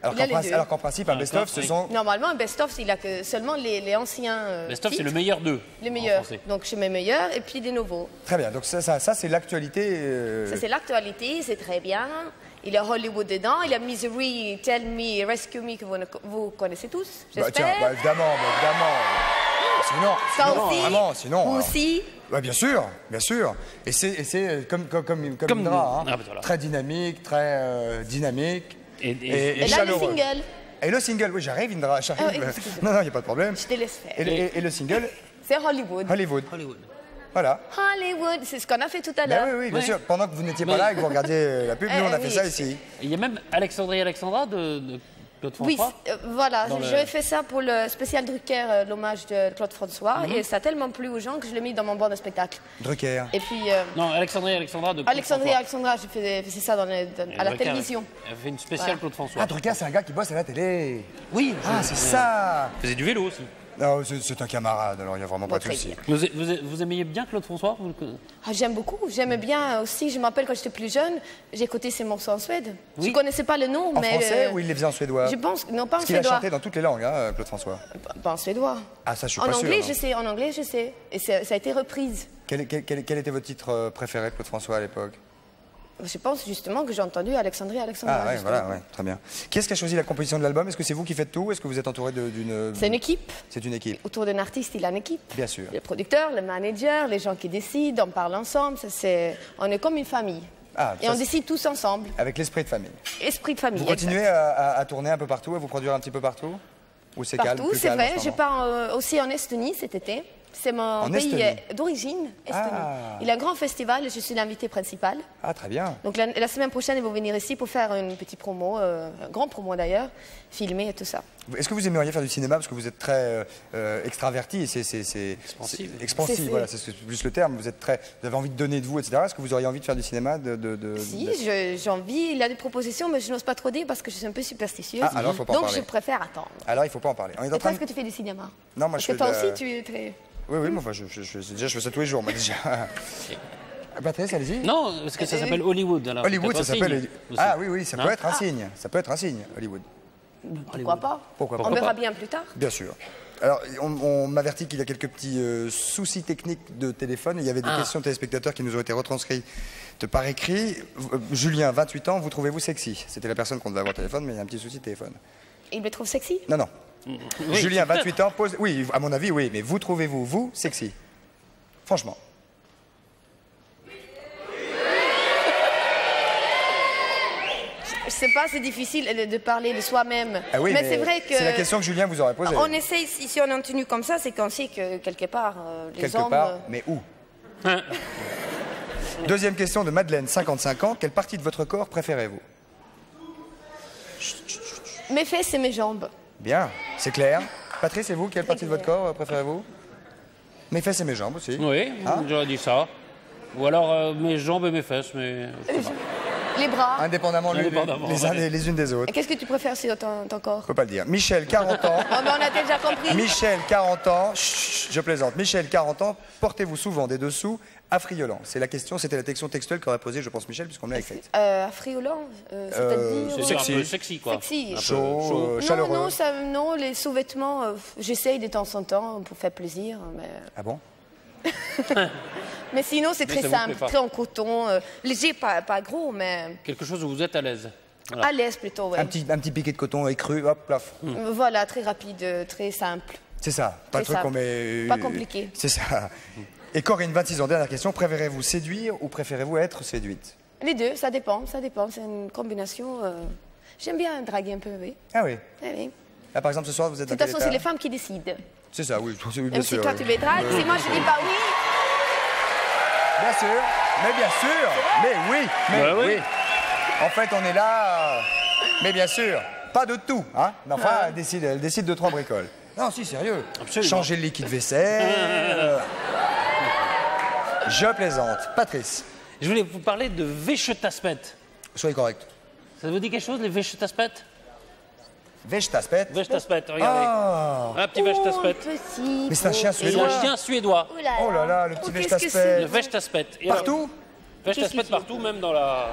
Alors Il y a qu'en les deux. alors qu'en principe, un best-of, ce oui. sont... Normalement, un best-of, il a que seulement les anciens. Best-of, c'est titres. le meilleur d'eux. Les en meilleurs. français. Donc, je mets meilleurs et puis des nouveaux. Très bien, donc ça c'est l'actualité... Ça, c'est l'actualité, c'est très bien. Il y a Hollywood dedans. Il y a Misery, Tell Me, Rescue Me, que vous connaissez tous, Bah, tiens, j'espère. évidemment. Sinon, Ça sinon, aussi. vraiment, sinon... Vous aussi. Bah, bien sûr. Et c'est comme Indra, hein. Ah, bah, voilà. Très dynamique, très dynamique. Et Et là, le chaleureux. single, Et le single, oui, j'arrive, Indra, j'arrive. Ah, excusez-moi. Non, il n'y a pas de problème. je te laisse faire. Et le single, C'est Hollywood. Hollywood. Voilà. Hollywood, c'est ce qu'on a fait tout à Ben l'heure. oui, bien Ouais. sûr. Pendant que vous n'étiez pas là et que vous regardiez la pub, nous, on a fait oui. ça ici. il y a même Alexandrie et Alexandra de Claude Oui, François. voilà, Dans le- j'avais fait ça pour le spécial Drucker, l'hommage de Claude François, Mhm. et ça a tellement plu aux gens que je l'ai mis dans mon banc de spectacle. Drucker. Et puis, Non, Alexandrie et Alexandra de Claude Alexandrie et François. Alexandra, j'ai fait ça à la Drucker, télévision. Elle fait une spéciale Voilà. Claude François. Ah, Drucker, c'est un gars qui bosse à la télé. Oui. Ah, c'est ça. Il faisait du vélo aussi. Non, c'est un camarade, alors il n'y a vraiment pas de très souci. bien. Vous aimiez bien Claude François Ah, j'aime beaucoup, j'aime bien aussi. Je me rappelle quand j'étais plus jeune, j'ai écouté ses morceaux en Suède. Oui. Je connaissais pas le nom, En mais. français ou il les faisait en suédois? Je pense, non, pas en Parce qu'il a suédois. chanté dans toutes les langues, hein, Claude François. Pas en suédois. Ah, ça, je suis En pas anglais, sûr. je sais, en anglais, je sais. Et ça a été reprise. Quel était votre titre préféré de Claude François à l'époque? Je pense justement que j'ai entendu Alexandrie et Alexandra. Ah, ouais, justement. voilà, ouais, très bien. Qui est-ce qui a choisi la composition de l'album? Est-ce que c'est vous qui faites tout? Est-ce que vous êtes entouré d'une... C'est une équipe. C'est une équipe, Autour d'un artiste, il a une équipe. bien sûr. Le producteur, le manager, les gens qui décident, on parle ensemble. On est comme une famille. Ah, Et ça, on c'est- décide tous ensemble. Avec l'esprit de famille. Esprit de famille. Vous continuez exact. à tourner un peu partout, à vous produire un petit peu partout? Ou c'est calme, Partout, plus c'est calme en vrai. ce Je moment pars aussi en Estonie cet été. C'est mon pays d'origine, Estonie. Ah. Il y a un grand festival et je suis l'invitée principale. Ah, très bien. Donc la semaine prochaine, ils vont venir ici pour faire une petite promo, un grand promo d'ailleurs, filmer et tout ça. Est-ce que vous aimeriez faire du cinéma parce que vous êtes très extraverti et c'est expansif, voilà, c'est plus le terme. Vous avez envie de donner de vous, etc. Est-ce que vous auriez envie de faire du cinéma Si, j'ai envie. Il y a des propositions, mais je n'ose pas trop dire parce que je suis un peu superstitieuse. Ah, alors, faut pas en donc parler. je préfère attendre. Alors il faut pas en parler. On est en Et toi, train est-ce que tu fais du cinéma? Non, moi Parce je que fais toi de la- aussi, tu es très... Oui, moi je fais ça tous les jours, moi déjà. Patrice, allez-y. Non, parce que ça s'appelle Hollywood. Alors Hollywood, ça c'est peut-être un s'appelle. signe aussi. Ah oui, ça peut Hein être un signe. Ça peut être un signe, Hollywood. Pourquoi pas? Pourquoi pas? On verra bien plus tard. Bien sûr. Alors, on m'avertit qu'il y a quelques petits soucis techniques de téléphone. Il y avait des questions de téléspectateurs qui nous ont été retranscrites par écrit. Julien, 28 ans, vous trouvez-vous sexy? C'était la personne qu'on devait avoir au téléphone, mais il y a un petit souci de téléphone. Il me trouve sexy? Non. Oui, Julien, peut-être. 28 ans, pose... Oui, à mon avis, oui, mais vous trouvez-vous, vous, sexy? Franchement. Je sais pas, c'est difficile de parler de soi-même. Ah oui, mais c'est vrai que... c'est la question que Julien vous aurait posée. On essaye, si on est en tenue comme ça, c'est qu'on sait que quelque part, les Quelque hommes... part, mais où? Hein. Deuxième question de Madeleine, 55 ans. Quelle partie de votre corps préférez-vous? Mes fesses et mes jambes. Bien, c'est clair. Patrice, et vous, quelle partie de votre corps préférez-vous? Mes fesses et mes jambes aussi. Oui, j'aurais dit ça. Ou alors mes jambes et mes fesses, mais... je sais pas. Les bras. Indépendamment, Indépendamment, les unes des autres. Et qu'est-ce que tu préfères sur ton corps? Je peux pas le dire. Michel, 40 ans. Oh, mais on a déjà compris. Michel, 40 ans. Chut, je plaisante. Michel, 40 ans. Portez-vous souvent des dessous affriolants? C'est la question, c'était la question textuelle qu'aurait posée, je pense, Michel, puisqu'on me l'a écrite. Affriolant, c'est-à-dire... C'est Sexy. un peu sexy, quoi. Sexy. Un peu Chaud, chaleureux. Non, les sous-vêtements, j'essaye de temps en temps pour faire plaisir, mais... Ah bon? Mais sinon, c'est Mais très ça vous simple, plaît pas. très en coton, léger, pas gros, mais Quelque chose où vous êtes à l'aise. Voilà. à l'aise plutôt, ouais. Un petit piquet de coton écru, hop, plaf. Voilà, très rapide, très simple. C'est ça, pas le Très truc qu'on simple. met... Pas compliqué. C'est ça. Et Corinne, 26 ans, dernière question. Préférez-vous séduire ou préférez-vous être séduite? Les deux, ça dépend, c'est une combinaison. J'aime bien draguer un peu, oui. Ah oui. Oui, oui. Là, par exemple, ce soir, vous êtes De dans toute quel façon, c'est état? les femmes qui décident. C'est ça, oui, bien Même si sûr. toi, tu les dragues, si moi, je dis pas oui, Bien sûr, mais bien sûr, mais oui, mais Bah oui. oui. En fait, on est là, mais bien sûr, pas de tout, hein. Mais enfin, elle décide de 3 bricoles. Non, si, sérieux. Absolument. Changer le liquide vaisselle. Je plaisante. Patrice, Je voulais vous parler de Wäschetaspet. soyez correct. Ça vous dit quelque chose, les Wäschetaspet? Wäschetaspet. Wäschetaspet, regardez. Ah, Un petit Wäschetaspet. petit. mais c'est un chien C'est suédois. un chien suédois. Oh là là, le petit qu'est-ce que Wäschetaspet. Le Wäschetaspet. Et alors, Partout? Wäschetaspet partout, même dans la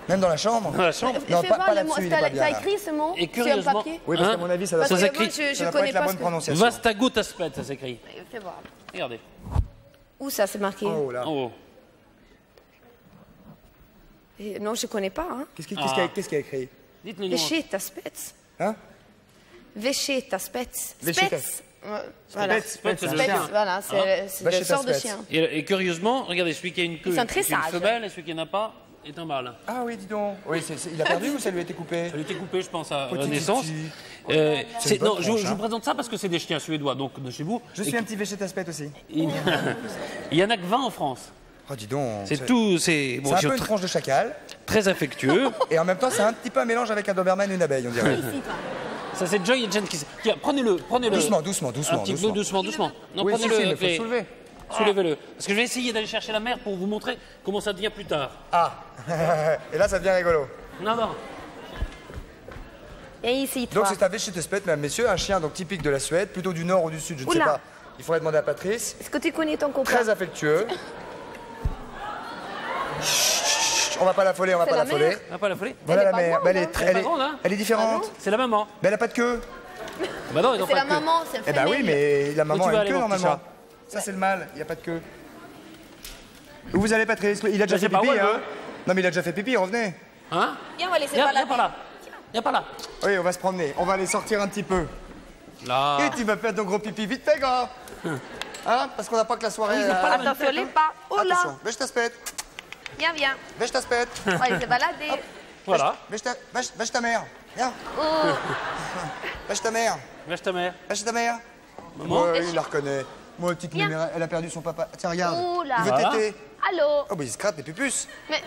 Même dans la chambre? chambre. Non, Fais pas voir le mot. là-dessus, il est pas bien, T'as là. écrit ce mot Et sur un curieusement- papier? Oui, parce Hein? qu'à mon avis, ça doit Parce Ça que moi, s'écrit- je ça doit pas connais être la pas bonne ce que... prononciation. Vastagotaspet, ça s'écrit. Fais voir. Regardez. Où ça, c'est marqué? Oh là. En haut. Non, je connais pas, hein. Qu'est-ce qu'il y a écrit? Dites-le nous. Wäschetaspets. Hein? Wäschetaspets. Wäscheta- Spets. Voilà. Spets, c'est le Spets, chien. voilà, c'est le sort de Wäschetaspets. chien. Et curieusement, regardez, celui qui a une queue Ils sont très est une sages. femelle et celui qui n'en a pas est un mâle. Ah oui, dis donc. Oui, il a perdu ou ça lui a été coupé? Ça lui a été coupé, je pense, à Petit naissance. titi. C'est une Non, bonne je tranche, vous hein. présente ça parce que c'est des chiens suédois, donc de chez vous. Je suis un petit Wäschetaspet aussi. Il y en a que 20 en France. Oh, dis donc. C'est tout, c'est C'est bon, un ils sont peu une tranche de chacal. très affectueux. Et en même temps, c'est un petit peu un mélange avec un Doberman et une abeille, on dirait. Ça, c'est Joy et Jen qui. Tiens, prenez-le. Doucement. Un petit peu doucement. Non, Oui, si, prenez-le. si, mais faut le soulever. Soulevez-le. Parce que je vais essayer d'aller chercher la mère pour vous montrer comment ça devient plus tard. Ah. Et là, ça devient rigolo. Non. Et ici, Donc, toi. c'est un Wäschetaspet, mesdames, messieurs, un chien donc typique de la Suède, plutôt du nord ou du sud, je ne sais Oula. pas. Il faudrait demander à Patrice. Est-ce que tu connais ton copain? Très affectueux. Chut, on va pas l'affoler, on va C'est pas la l'affoler. mère. On va pas la folie. Voilà Elle est la pas mère. grande, Bah, elle est hein. très- Elle est elle pas grande, hein. elle est différente. Ah non C'est la maman. Mais elle a pas de queue. Bah non, ils n'ont C'est pas la de queue. maman, c'est Eh bah oui, mais la maman tu a vas une aller, queue mon petit normalement. Ça, c'est le mâle, il n'y a pas de queue. Où vous allez, Patrice? Il a déjà Je fait sais pas, pipi, où elle hein? veut. Non, mais il a déjà fait pipi, revenez. Hein? Viens, on va laisser Viens balader. par là. Viens par là. Oui, on va se promener. On va aller sortir un petit peu. Là. Et tu vas faire ton gros pipi vite fait, grand. Hein? Parce qu'on n'a pas que la soirée. Attention, les pas. Oh là. Attention, Wäschetaspet. Viens. Wäschetaspet. On va laisser balader. Voilà. Wäsch ta mère. Viens. Oh. Wäsch ta mère. Lâche ta mère. Wäsch ta mère. Maman. Ouais, il la reconnaît. Moi, petite mémère, elle a perdu son papa. Tiens, regarde. Oh là. Il veut Voilà. téter. Allô. Oh, bah, il se gratte les pupus. Mais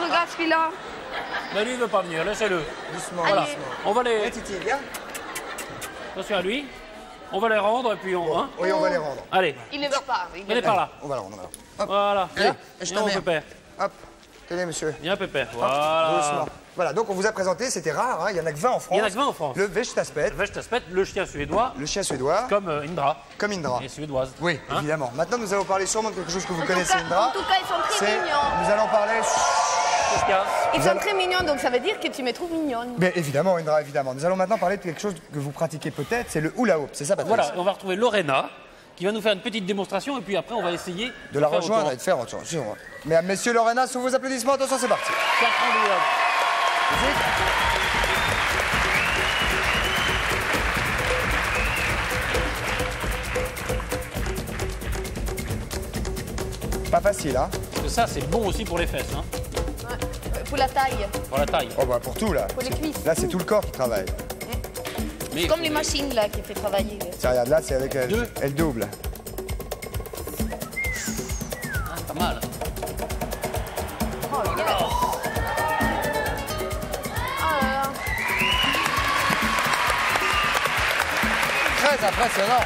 regarde celui-là. Mais lui, il veut pas venir, laissez-le. Doucement. Voilà. Doucement. On va les. Ouais, Titi, viens. Attention à lui. On va les rendre et puis on. Hein Oui, on va les rendre. Allez, Il ne veut pas. Il venez par là. On va le rendre, on va le rendre. Hop. Voilà. Allez, je Viens, mon t'emmerde. pépère. Hop. Tenez, monsieur. Viens, pépère. Hop, Voilà. doucement. Voilà, donc on vous a présenté, c'était rare, hein, il y en a que 20 en France. Il y en a que 20 en France. Le Vechtaspet, Vechtaspet, le chien suédois, le chien suédois, comme Indra, comme Indra. et suédoise. Oui, Hein évidemment. Maintenant, nous allons parler sûrement de quelque chose que vous connaissez, en Indra. tout cas, ils sont très C'est- mignons. Nous allons parler... Qu'est-ce qu'il y a Ils Vous sont allez- très mignons, donc ça veut dire que tu me trouves mignonne. Mais évidemment, Indra, évidemment. Nous allons maintenant parler de quelque chose que vous pratiquez peut-être, c'est le hula hoop. C'est ça, Patrice? Voilà, on va retrouver Lorena, qui va nous faire une petite démonstration, et puis après, on va essayer De la faire rejoindre autant. et de faire autre chose. Mesdames, messieurs, Lorena, sous vos applaudissements, attention, c'est parti. 4 ans de hula hoop. Pas facile, hein? Parce que ça, c'est bon aussi pour les fesses, hein, Pour la taille, pour la taille. Oh, bah, pour tout, là. pour les cuisses. Là, c'est tout le corps qui travaille. Mais Comme les machines là qui fait travailler. Tiens, regarde, là, c'est avec elle. Deux. Elle double. Ah, pas mal. Oh là là. Ah là là. Très impressionnant.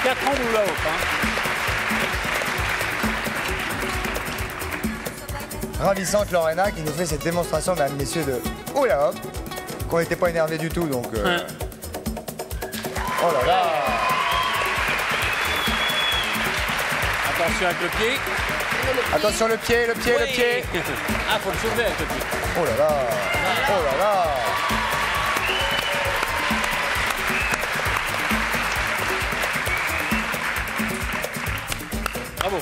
4 ans de hula hoop, hein. Ravissante Lorena qui nous fait cette démonstration, mesdames, messieurs, de hula hoop. Qu'on n'était pas énervé du tout, donc... Hein. Oh là là. Attention avec le pied. Attention, le pied, le pied, le Oui. pied. Ah, faut le soulever avec le pied. Oh là là. Oh là là. Bravo.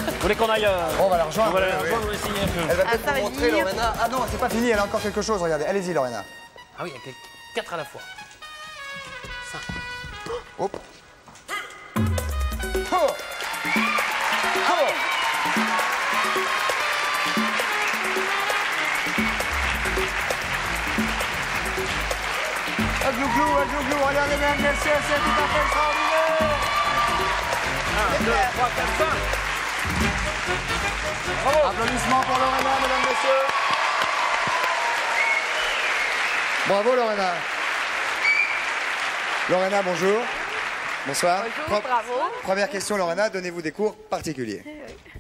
Vous voulez qu'on aille... On va la rejoindre. On va la oui, oui. rejoindre, on va essayer un peu. Elle va Ah, peut-être ça vous va montrer, venir. Lorena. Ah non, c'est pas fini, elle a encore quelque chose, regardez. Allez-y, Lorena. Ah oui, il y a 4 à la fois. Hop. Oh. Oh. Un glou-glou, regardez, mesdames, messieurs, c'est tout à fait extraordinaire. 1, 2, 3, 4, 5. Bravo. Applaudissements pour Lorena, mesdames, messieurs. Bravo, Lorena. Lorena, bonjour. Bonsoir. Bonjour, bravo. Première question, Lorena, donnez-vous des cours particuliers.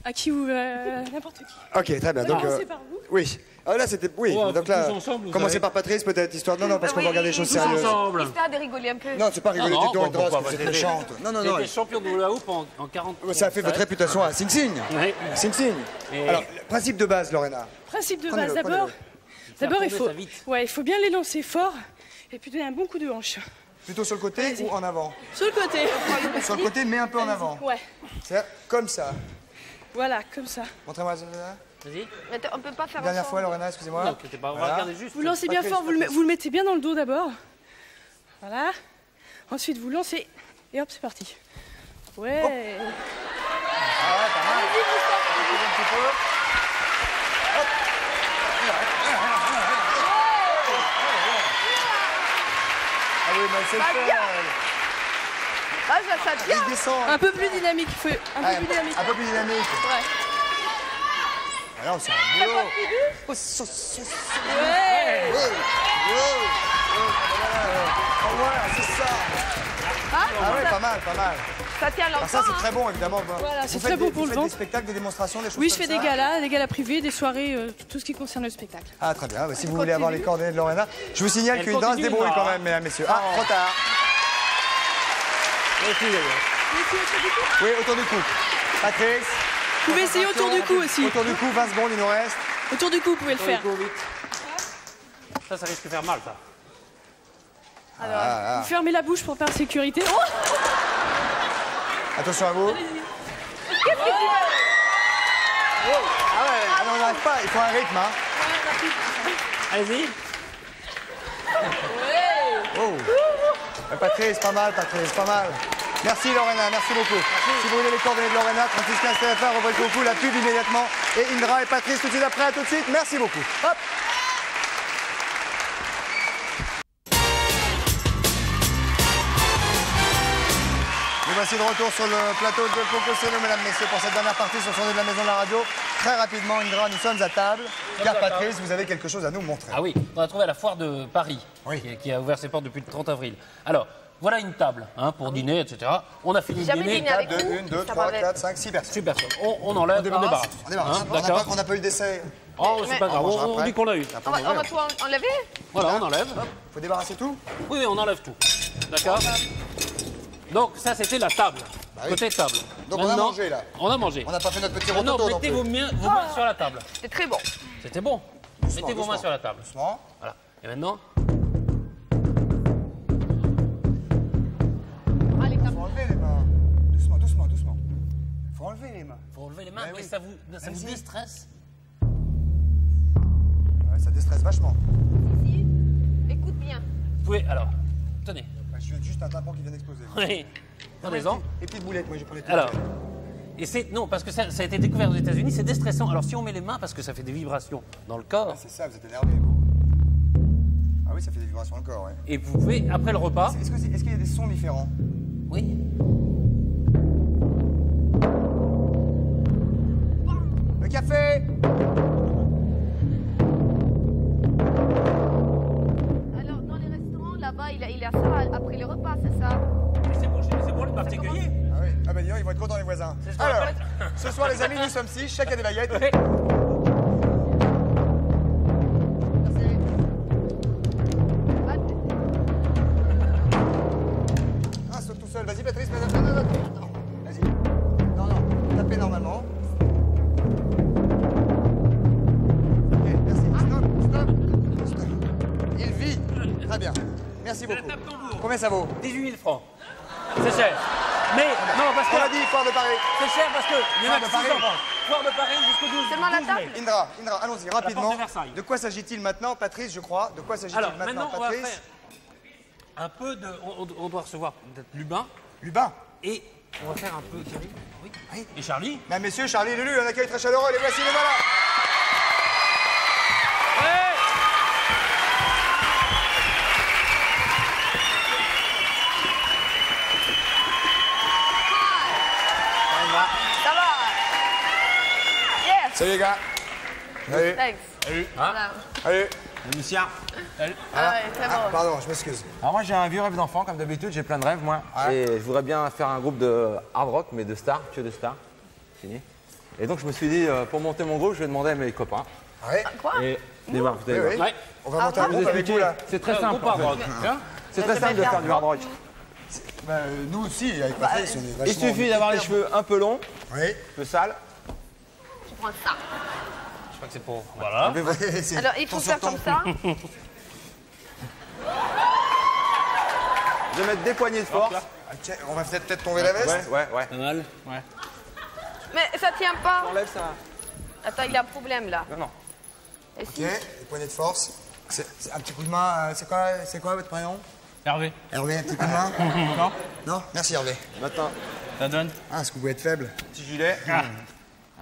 À qui ou n'importe qui. Ok, très bien. Donc, commencer par vous. oui. Ah, là, c'était. Oui, Ouais, donc là. tous ensemble, vous Commencez savez. par Patrice, peut-être, histoire. Non, non, parce qu'on Oui, va regarder des choses Tous sérieuses. ensemble. Histoire de rigoler un peu. Non, c'est pas rigoler, Ah non, dites donc, pourquoi Indra, pas, parce que c'était- c'est méchante. Non, non, non. J'étais champion de hula hoop en 40. Ça a fait votre réputation à Sing Sing. Oui. Sing Sing. Et- Alors, le principe de base, Lorena. Principe de Prenez-le, base, prenez-le. d'abord tourner il faut, ça vite. il faut bien les lancer fort et puis donner un bon coup de hanche. Plutôt sur le côté ou en avant? Sur le côté. Sur le côté, mais un peu en avant. Ouais, C'est comme ça. voilà, comme ça. Montrez-moi ça. Vas-y. Mais on peut pas faire Dernière ensemble. fois, Lorena, excusez-moi. Non, t'inquiète pas, on va Voilà. regarder juste. Vous lancez bien Patrice, fort, Patrice. vous le mettez bien dans le dos d'abord. Voilà. Ensuite, vous lancez et hop, c'est parti. Ouais. Ah oui, mais c'est le fait. Ah, ça tient. Il descend. Un peu plus dynamique, il faut un Ah, peu plus dynamique. un peu plus dynamique. Ouais. Ah non, c'est un boulot. Oh, Ouais. voilà, c'est ça. Ah, Ah ouais, pas mal, pas mal. ça tient longtemps. Alors ça, c'est hein. très bon, évidemment. Voilà, Vous c'est faites très bon des- pour vous le faites des ventre. spectacles, des démonstrations, des choses Oui, je comme fais des galas privés, des soirées, tout ce qui concerne le spectacle. Ah, très bien. Si vous voulez avoir les coordonnées de Lorena, je vous signale Elle qu'une danse continue, débrouille là. quand même, mesdames, messieurs. Ah, trop tard. Et puis, d'ailleurs. Oui, autour du cou. Patrice. Vous pouvez essayer autour du cou aussi. Autour du cou, 20 secondes, il nous reste. Autour du cou, vous pouvez le faire. Go vite. Ça risque de faire mal, ça. Ah, Vous fermez la bouche pour faire sécurité. Oh, attention à vous. Ah non, on n'arrive pas, il faut un rythme. Hein. Allez-y. Oh. Patrice, pas mal, Patrice, pas mal. Merci Lorena, merci beaucoup. Si vous voulez les coordonnées de Lorena, 36 15 TF1, revoyez beaucoup la pub immédiatement. Et Indra et Patrice tout de suite après, à tout de suite. Merci beaucoup. Hop. Voici de retour sur le plateau de Coco Seno, mesdames, messieurs, pour cette dernière partie sur Son de la maison de la radio. Très rapidement, Indra, nous sommes à table. Car Patrice, vous avez quelque chose à nous montrer. Ah oui, on a trouvé à la foire de Paris, qui a ouvert ses portes depuis le 30 avril. Alors, voilà une table pour dîner, etc. On a fini de Jamais dîner. dîné avec 1, 2, 3, 4, 5, 6 personnes. 6 personnes. On enlève, on débarrasse. On débarrasse. D'accord. On n'a pas eu d'essai. Oh, c'est pas grave, on dit qu'on l'a eu. On va tout enlever? Voilà, on enlève. Faut débarrasser tout? Oui, on enlève tout. D'accord. Donc, ça, c'était la table. Côté table. Donc, on a Maintenant, mangé, là. On a mangé. On n'a pas fait notre petit Maintenant, rototo non mettez plus. vos mains sur la table. C'est très bon. C'était bon. Mettez vos mains sur la table. Doucement. Voilà. Et maintenant, Allez, tape. Faut enlever les mains. Doucement, doucement, doucement. Faut enlever les mains. faut enlever les mains. Ben Et oui. ça vous déstresse? Ouais, ça déstresse vachement. Ici, écoute bien. Vous pouvez, alors, tenez. Ouais, je viens juste un tympan qui vient d'exploser. Oui. Prenez-en. Les petites boulettes, moi, je prends les petites Alors, boulettes. et c'est non parce que ça a été découvert aux États-Unis, c'est déstressant. Alors si on met les mains parce que ça fait des vibrations dans le corps, C'est ça, vous êtes énervé, vous. Ah oui, ça fait des vibrations dans le corps, ouais. et vous pouvez après le repas, Est-ce qu'il y a des sons différents? oui. Le café! Alors, dans les restaurants, là-bas, il a ça après le repas, c'est ça? C'est pour les particuliers. Ah oui, ah bah dis donc, ils vont être contents les voisins. C'est ce qu'on Alors, appelle- ce soir les amis, nous sommes 6, chacun des baguettes. Oui. Ah, saute tout seul, vas-y Patrice, non, vas-y. Non, non, tapez normalement. Ok, merci. Stop. Il vit. Très bien. Merci beaucoup. Combien ça vaut? 18 000 francs. C'est cher. Mais non parce On l'a que dit, foire de Paris. c'est cher parce que il y en a Foire de que Paris. 6 enfants. Foire de Paris jusqu'au 12. Seulement la 12 table? mai. Indra, allons-y rapidement. porte de Versailles. De quoi s'agit-il maintenant, Patrice, je crois? De quoi s'agit-il Alors maintenant, maintenant on va Patrice? faire un peu de, on doit recevoir peut-être Lubin Lubin. et on va faire un peu Thierry. Oui. Et Charlie. Mesdames, messieurs, Charlie et Lulu, un accueil très chaleureux, les voici, les voilà. Ça va? Yes! Salut les gars. Salut. Thanks. Voilà. Salut. Lucien. Ah ouais, très Ah, bon. pardon, je m'excuse. Alors moi j'ai un vieux rêve d'enfant comme d'habitude, j'ai plein de rêves moi. Ouais. Et je voudrais bien faire un groupe de hard rock mais de stars, que de stars. Fini. Et donc je me suis dit pour monter mon groupe je vais demander à mes copains. Oui, Quoi? Et allez voir, vous allez oui, voir. oui. Ouais. On va monter un Vous groupe avec vous expliquer, là. c'est très simple. Groupe hard rock. C'est très simple de faire du hard rock. Bah, nous aussi, avec Patrice, on est vachement... Il suffit d'avoir les cheveux un peu longs, Oui. un peu sales. Tu prends ça. Je crois que c'est pour voilà. C'est- Alors, il faut ton faire sur ton. comme ça. Je vais mettre des poignées de force. Ok, on va peut-être tomber la veste. Ouais. Pas mal. Mais ça tient pas. Enlève ça. Attends, il y a un problème là. Non. Et Ok, si? les poignées de force. C'est un petit coup de main, c'est quoi votre prénom? Hervé. Hervé, un petit coup de main? Non. Non? Merci Hervé. Maintenant, Ça donne. Ah, est-ce que vous pouvez être faible? petit gilet.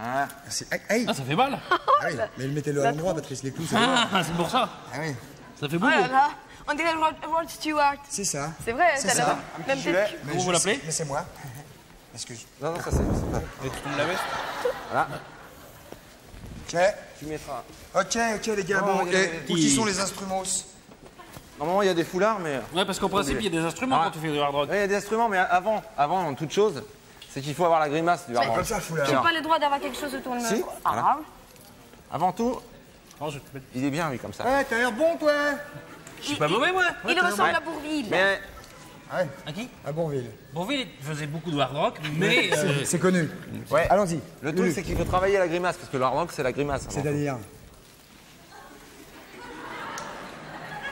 Ah. Merci. Aïe. Ah ça fait mal. Ah oui, mais mettez-le à l'endroit, Patrice, les clous, c'est bon. Ah c'est pour ça. Ah oui, Ça fait Oh beaucoup. là là, on dirait Rod Stewart. c'est ça. C'est vrai, C'est t'as ça. la Un même petit gilet. tête. Mais Comment vous l'appelez? Mais c'est moi. Excuse. Non, ça c'est pas. La veste. Voilà. Ok. Tu mettras. Ok, les gars, Non, bon, il y a et des où qui sont les instruments? Normalement il y a des foulards mais. Ouais parce qu'en principe il y a des instruments Ah. quand tu fais du hard rock. Ouais, il y a des instruments mais avant toute chose, c'est qu'il faut avoir la grimace du hard Comme rock. ça, foulard. J'ai pas le droit d'avoir quelque chose autour de moi. Si, Ah, voilà. Avant tout, Non, je te mets- il est bien lui comme ça. Ouais, t'as l'air bon, toi. Je suis pas mauvais moi. il ressemble ouais. à Bourville. Mais Ouais, À qui? à Bourville. Bourville faisait beaucoup de hard rock, mais C'est connu. ouais. Allons-y. Le truc c'est qu'il faut travailler la grimace parce que le hard rock c'est la grimace. C'est-à-dire.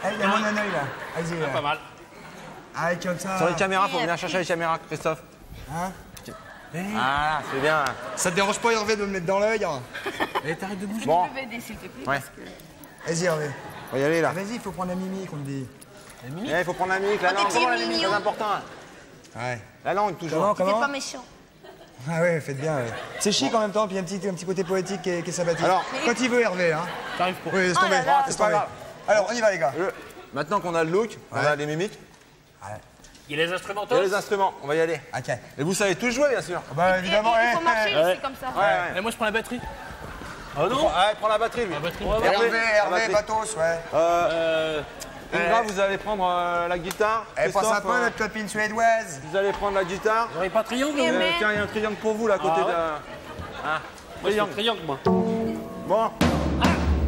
Ah, il y a mon œil là. Allez-y. pas mal. Ah, comme ça. Sur les caméras, faut venir chercher les caméras, Christophe. Hein? Ah, c'est bien. Ça te dérange pas, Hervé, de me mettre dans l'œil? hein? Bon, Je vais aider, s'il te plaît. ouais. Vas-y, Hervé. On va y aller là. Vas-y, il faut prendre la mimique, on te dit. Il faut prendre la mimique, la langue. petits La mimique, c'est mignons. important. Ouais. La langue toujours. C'est pas méchant. Ah ouais, faites bien, ouais. C'est chic en même temps, puis il y a un petit côté poétique qui est sympathique. Alors, quand il veut, Hervé, hein. T'arrives pour. Oui, laisse Oh tomber, là là. laisse tomber. Alors, on y va, les gars. Maintenant qu'on a le look, on a les mimiques. Il y a les instruments. Il y a les instruments, on va y aller. Ok. Et vous savez tous jouer, bien sûr. Bah évidemment, Il faut marcher ici comme ça. Et moi, je prends la batterie. Ah non. Prends la batterie, lui. Hervé, Batos, ouais. Indra, vous allez prendre la guitare. Elle passe un Christophe, peu, notre copine suédoise. vous allez prendre la guitare. Vous n'aurez pas triangle? Tiens, il y a un triangle pour vous, là, à côté Ah ouais. de... Moi, je fais triangle, moi. Bon.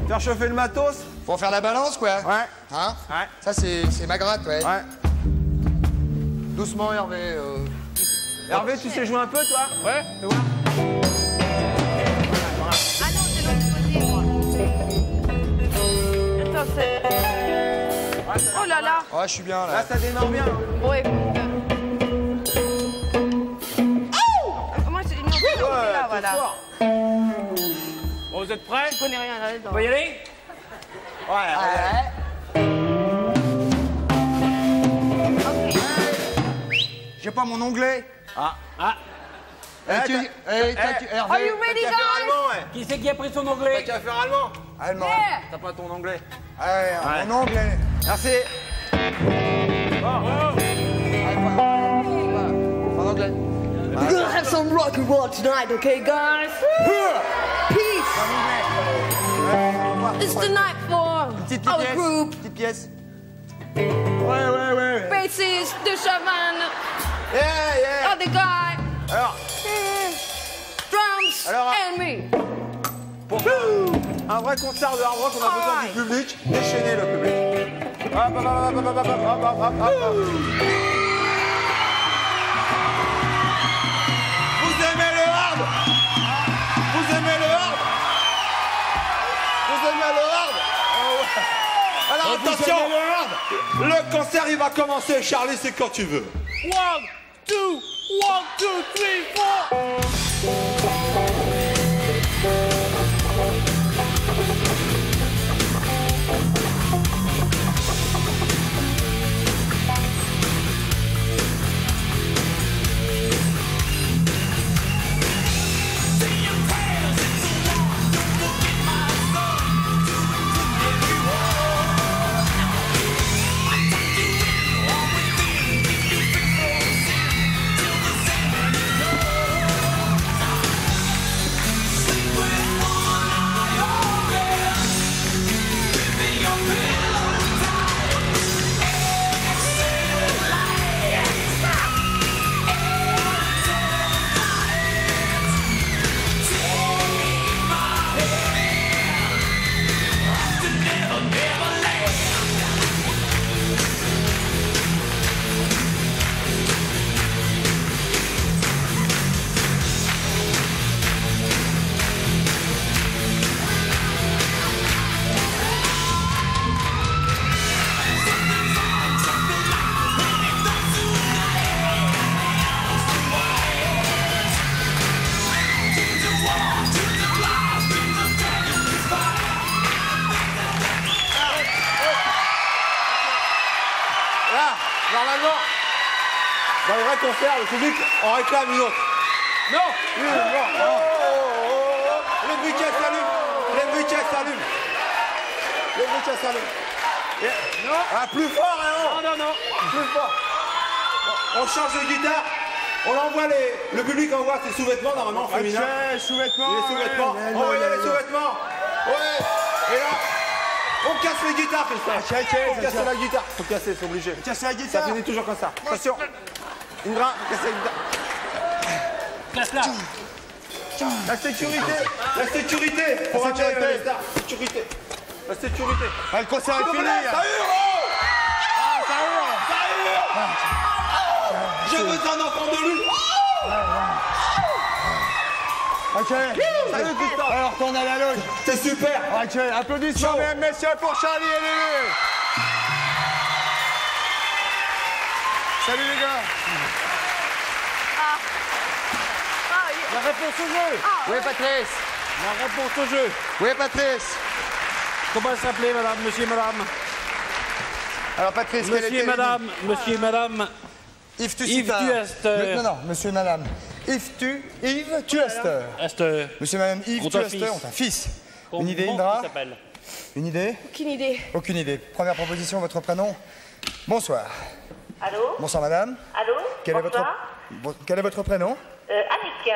Faire chauffer le matos. Faut faire la balance, quoi. Ouais. Hein? Ouais. Ça, c'est ma gratte, ouais. Ouais. Doucement, Hervé. Hervé, tu sais jouer un peu, toi? Ouais. Tu vois? Ah non, c'est l'autre côté, moi. Attends, c'est... Oh là là. Oh, je suis bien, Là, là. ça démarre bien. Bon, écoute. Moi, c'est une autre côté, là, t'es voilà. fort. Bon, vous êtes prêts? Je connais rien là-dedans. On va y aller? Ouais, Ok. J'ai pas mon onglet. Ah. Hervé. Are you ready, T'as guys? fait allemand, ouais. Qui c'est qui a pris son T'as anglais? qu'à faire allemand. Allemand. T'as pas ton anglais. Ouais, mon onglet. Merci. En anglais. We're gonna have some rock and roll tonight, okay, guys? Peace! It's the night for Petite our pièce. group. Petite pièce. Bassist, de Chavannes, Yeah. other guy, Alors, drums, Alors, and me. pour faire un vrai concert de hard rock, on a besoin du public. Déchaîner le public. Hop, hop, hop, hop, hop, hop, hop, hop, hop, hop. Vous aimez le hard? Vous aimez le hard? Vous aimez le hard? Alors attention, le concert il va commencer. Charlie, c'est quand tu veux. 1, 2, 3, 4. Là, normalement, dans les vrais concerts, le public en réclame une autre. Non, les buquets s'allument. Les buquets s'allument. Les buquets s'allument. Non. Ah, plus fort, hein, Non. plus fort. On change de guitare. On envoie le public envoie ses sous-vêtements, normalement, féminins. Sous-vêtements. Les sous-vêtements. Envoyez les sous-vêtements. Ouais. Et là, on casse les guitares, Christophe. On casse la guitare. Faut casser, c'est obligé. Casse la Ça guitare. finit toujours comme ça. Attention. Indra, casse la guitare. Place là. La sécurité. La sécurité. Pour La sécurité. les stars. Sécurité. La sécurité. Ah, le concert est fini. Ça hurle. Ça hurle. Ça hurle. Je veux un enfant de lui. Ok. Salut, Christophe. Alors, retourne à la loge. C'est super. Ok, applaudissements, Ciao. mesdames, messieurs, pour Charlie et Lulu. Salut les gars. La réponse au jeu. Où est Patrice? La réponse au jeu. Où est Patrice? Comment s'appelait, madame, monsieur et madame? Alors Patrice, quel Monsieur était et madame, monsieur et madame. Yves tu Yves Tuester. Non, monsieur et madame. Yves Tuester. Monsieur et madame Yves Ont un Tuester fils. ont un fils. Comment Une idée, il Indra? s'appelle? Une idée? Aucune idée. Aucune idée. Première proposition, votre prénom? Bonsoir. Allô? Bonsoir madame. Allô? Quel est Bonsoir. votre prénom? Annick.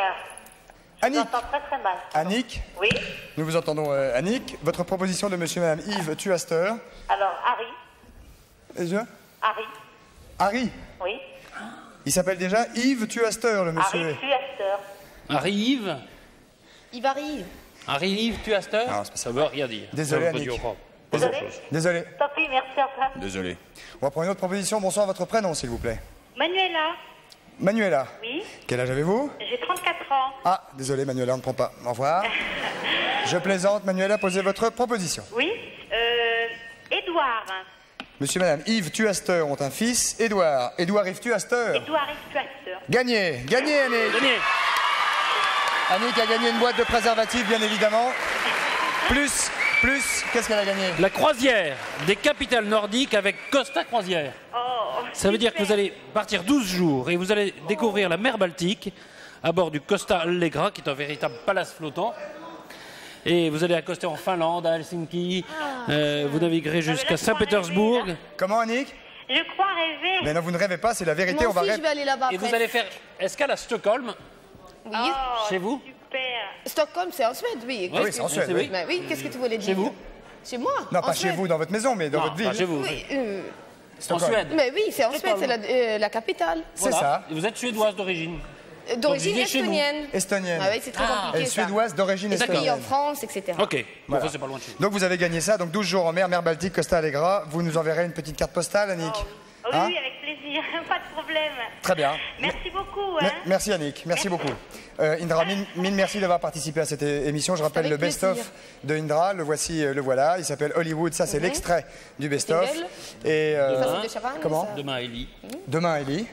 Annick. Je vous entends très très mal. Annick. Oui. Nous vous entendons Annick. Votre proposition de monsieur et madame Yves Tuaster. Alors, Harry. Les yeux? Harry. Harry. Oui. Il s'appelle déjà Yves Tuaster, le monsieur. Harry Tuaster. Harry Yves. Il varie. Harry Yves Tuaster. Non, c'est pas ça. Ça veut rien dire. Désolé, Ça veut pas Annick. dire quoi. Désolé. Désolé. Tant pis, merci, au revoir. Désolé. On va prendre une autre proposition. Bonsoir, votre prénom, s'il vous plaît. Manuela. Manuela. Oui. Quel âge avez-vous? J'ai 34 ans. Ah, désolé, Manuela, on ne prend pas. Au revoir. Je plaisante. Manuela, posez votre proposition. Oui. Édouard. Monsieur et madame Yves Tuaster ont un fils, Édouard. Édouard Yves Tuaster. Édouard Yves Tuaster. Gagné. Gagné, Annick. Gagné. Annick a gagné une boîte de préservatifs, bien évidemment. Plus, qu'est-ce qu'elle a gagné? La croisière des capitales nordiques avec Costa Croisière. Oh, Ça veut dire que super. vous allez partir 12 jours et vous allez découvrir la mer Baltique à bord du Costa Allegra, qui est un véritable palace flottant. Et vous allez accoster en Finlande, à Helsinki. Vous naviguerez jusqu'à Saint-Pétersbourg. Comment, Annick? Je crois rêver. Mais non, vous ne rêvez pas, c'est la vérité. Moi On va aussi, je rêver. vais aller là-bas Et après. vous allez faire escale à Stockholm, Oui. Oh, chez vous. super. Stockholm, c'est en Suède, oui. Ah oui, c'est en Suède. c'est oui. oui. Mais oui, qu'est-ce que tu voulais dire? Chez vous. Chez moi? Non, En pas chez Suède. vous, dans votre maison, mais dans Non, votre ville. pas chez vous. Oui, En Stockholm. Suède. mais oui, c'est en Suède, c'est la capitale. C'est Voilà. ça. Et vous êtes suédoise d'origine. D'origine vivez chez vous. estonienne. Estonienne. Ah oui, c'est très Elle compliqué est ça. suédoise d'origine J'ai payé en estonienne. France, etc. Ok. Bon, Voilà. ça, c'est pas loin de chez vous. Donc vous avez gagné ça, donc 12 jours en mer, mer Baltique, Costa Allegra. Vous nous enverrez une petite carte postale, Annick. Oui, Hein? oui, avec plaisir. Pas de problème. Très bien. Merci beaucoup. Hein. Merci Annick, merci beaucoup. Indra, mille merci d'avoir participé à cette émission. Je rappelle avec le best-of plaisir. de Indra, le voici, le voilà. Il s'appelle Hollywood, ça c'est l'extrait du best-of. belle. Et Ça, c'est de Chavannes, comment ça. Demain, Ellie. demain, Ellie.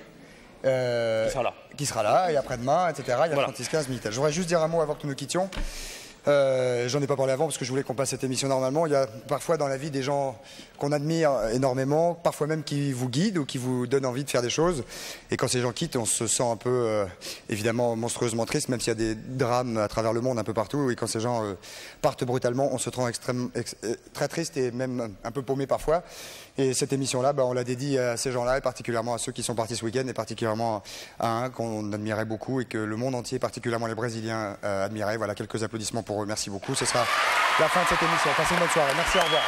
Qui sera là. Et après-demain, etc. Il y a Voilà. 36-15 minutes. Je voudrais juste dire un mot avant que nous nous quittions. J'en ai pas parlé avant parce que je voulais qu'on passe cette émission normalement. Il y a parfois dans la vie des gens qu'on admire énormément, parfois même qui vous guident ou qui vous donnent envie de faire des choses. Et quand ces gens quittent, on se sent un peu, évidemment, monstrueusement triste, même s'il y a des drames à travers le monde, un peu partout. Et quand ces gens partent brutalement, on se sent très triste et même un peu paumé parfois. Et cette émission-là, on la dédie à ces gens-là, et particulièrement à ceux qui sont partis ce week-end, et particulièrement à un qu'on admirait beaucoup et que le monde entier, particulièrement les Brésiliens, admiraient. Voilà, quelques applaudissements pour eux. Merci beaucoup. Ce sera la fin de cette émission. Passez une bonne soirée. Merci, au revoir.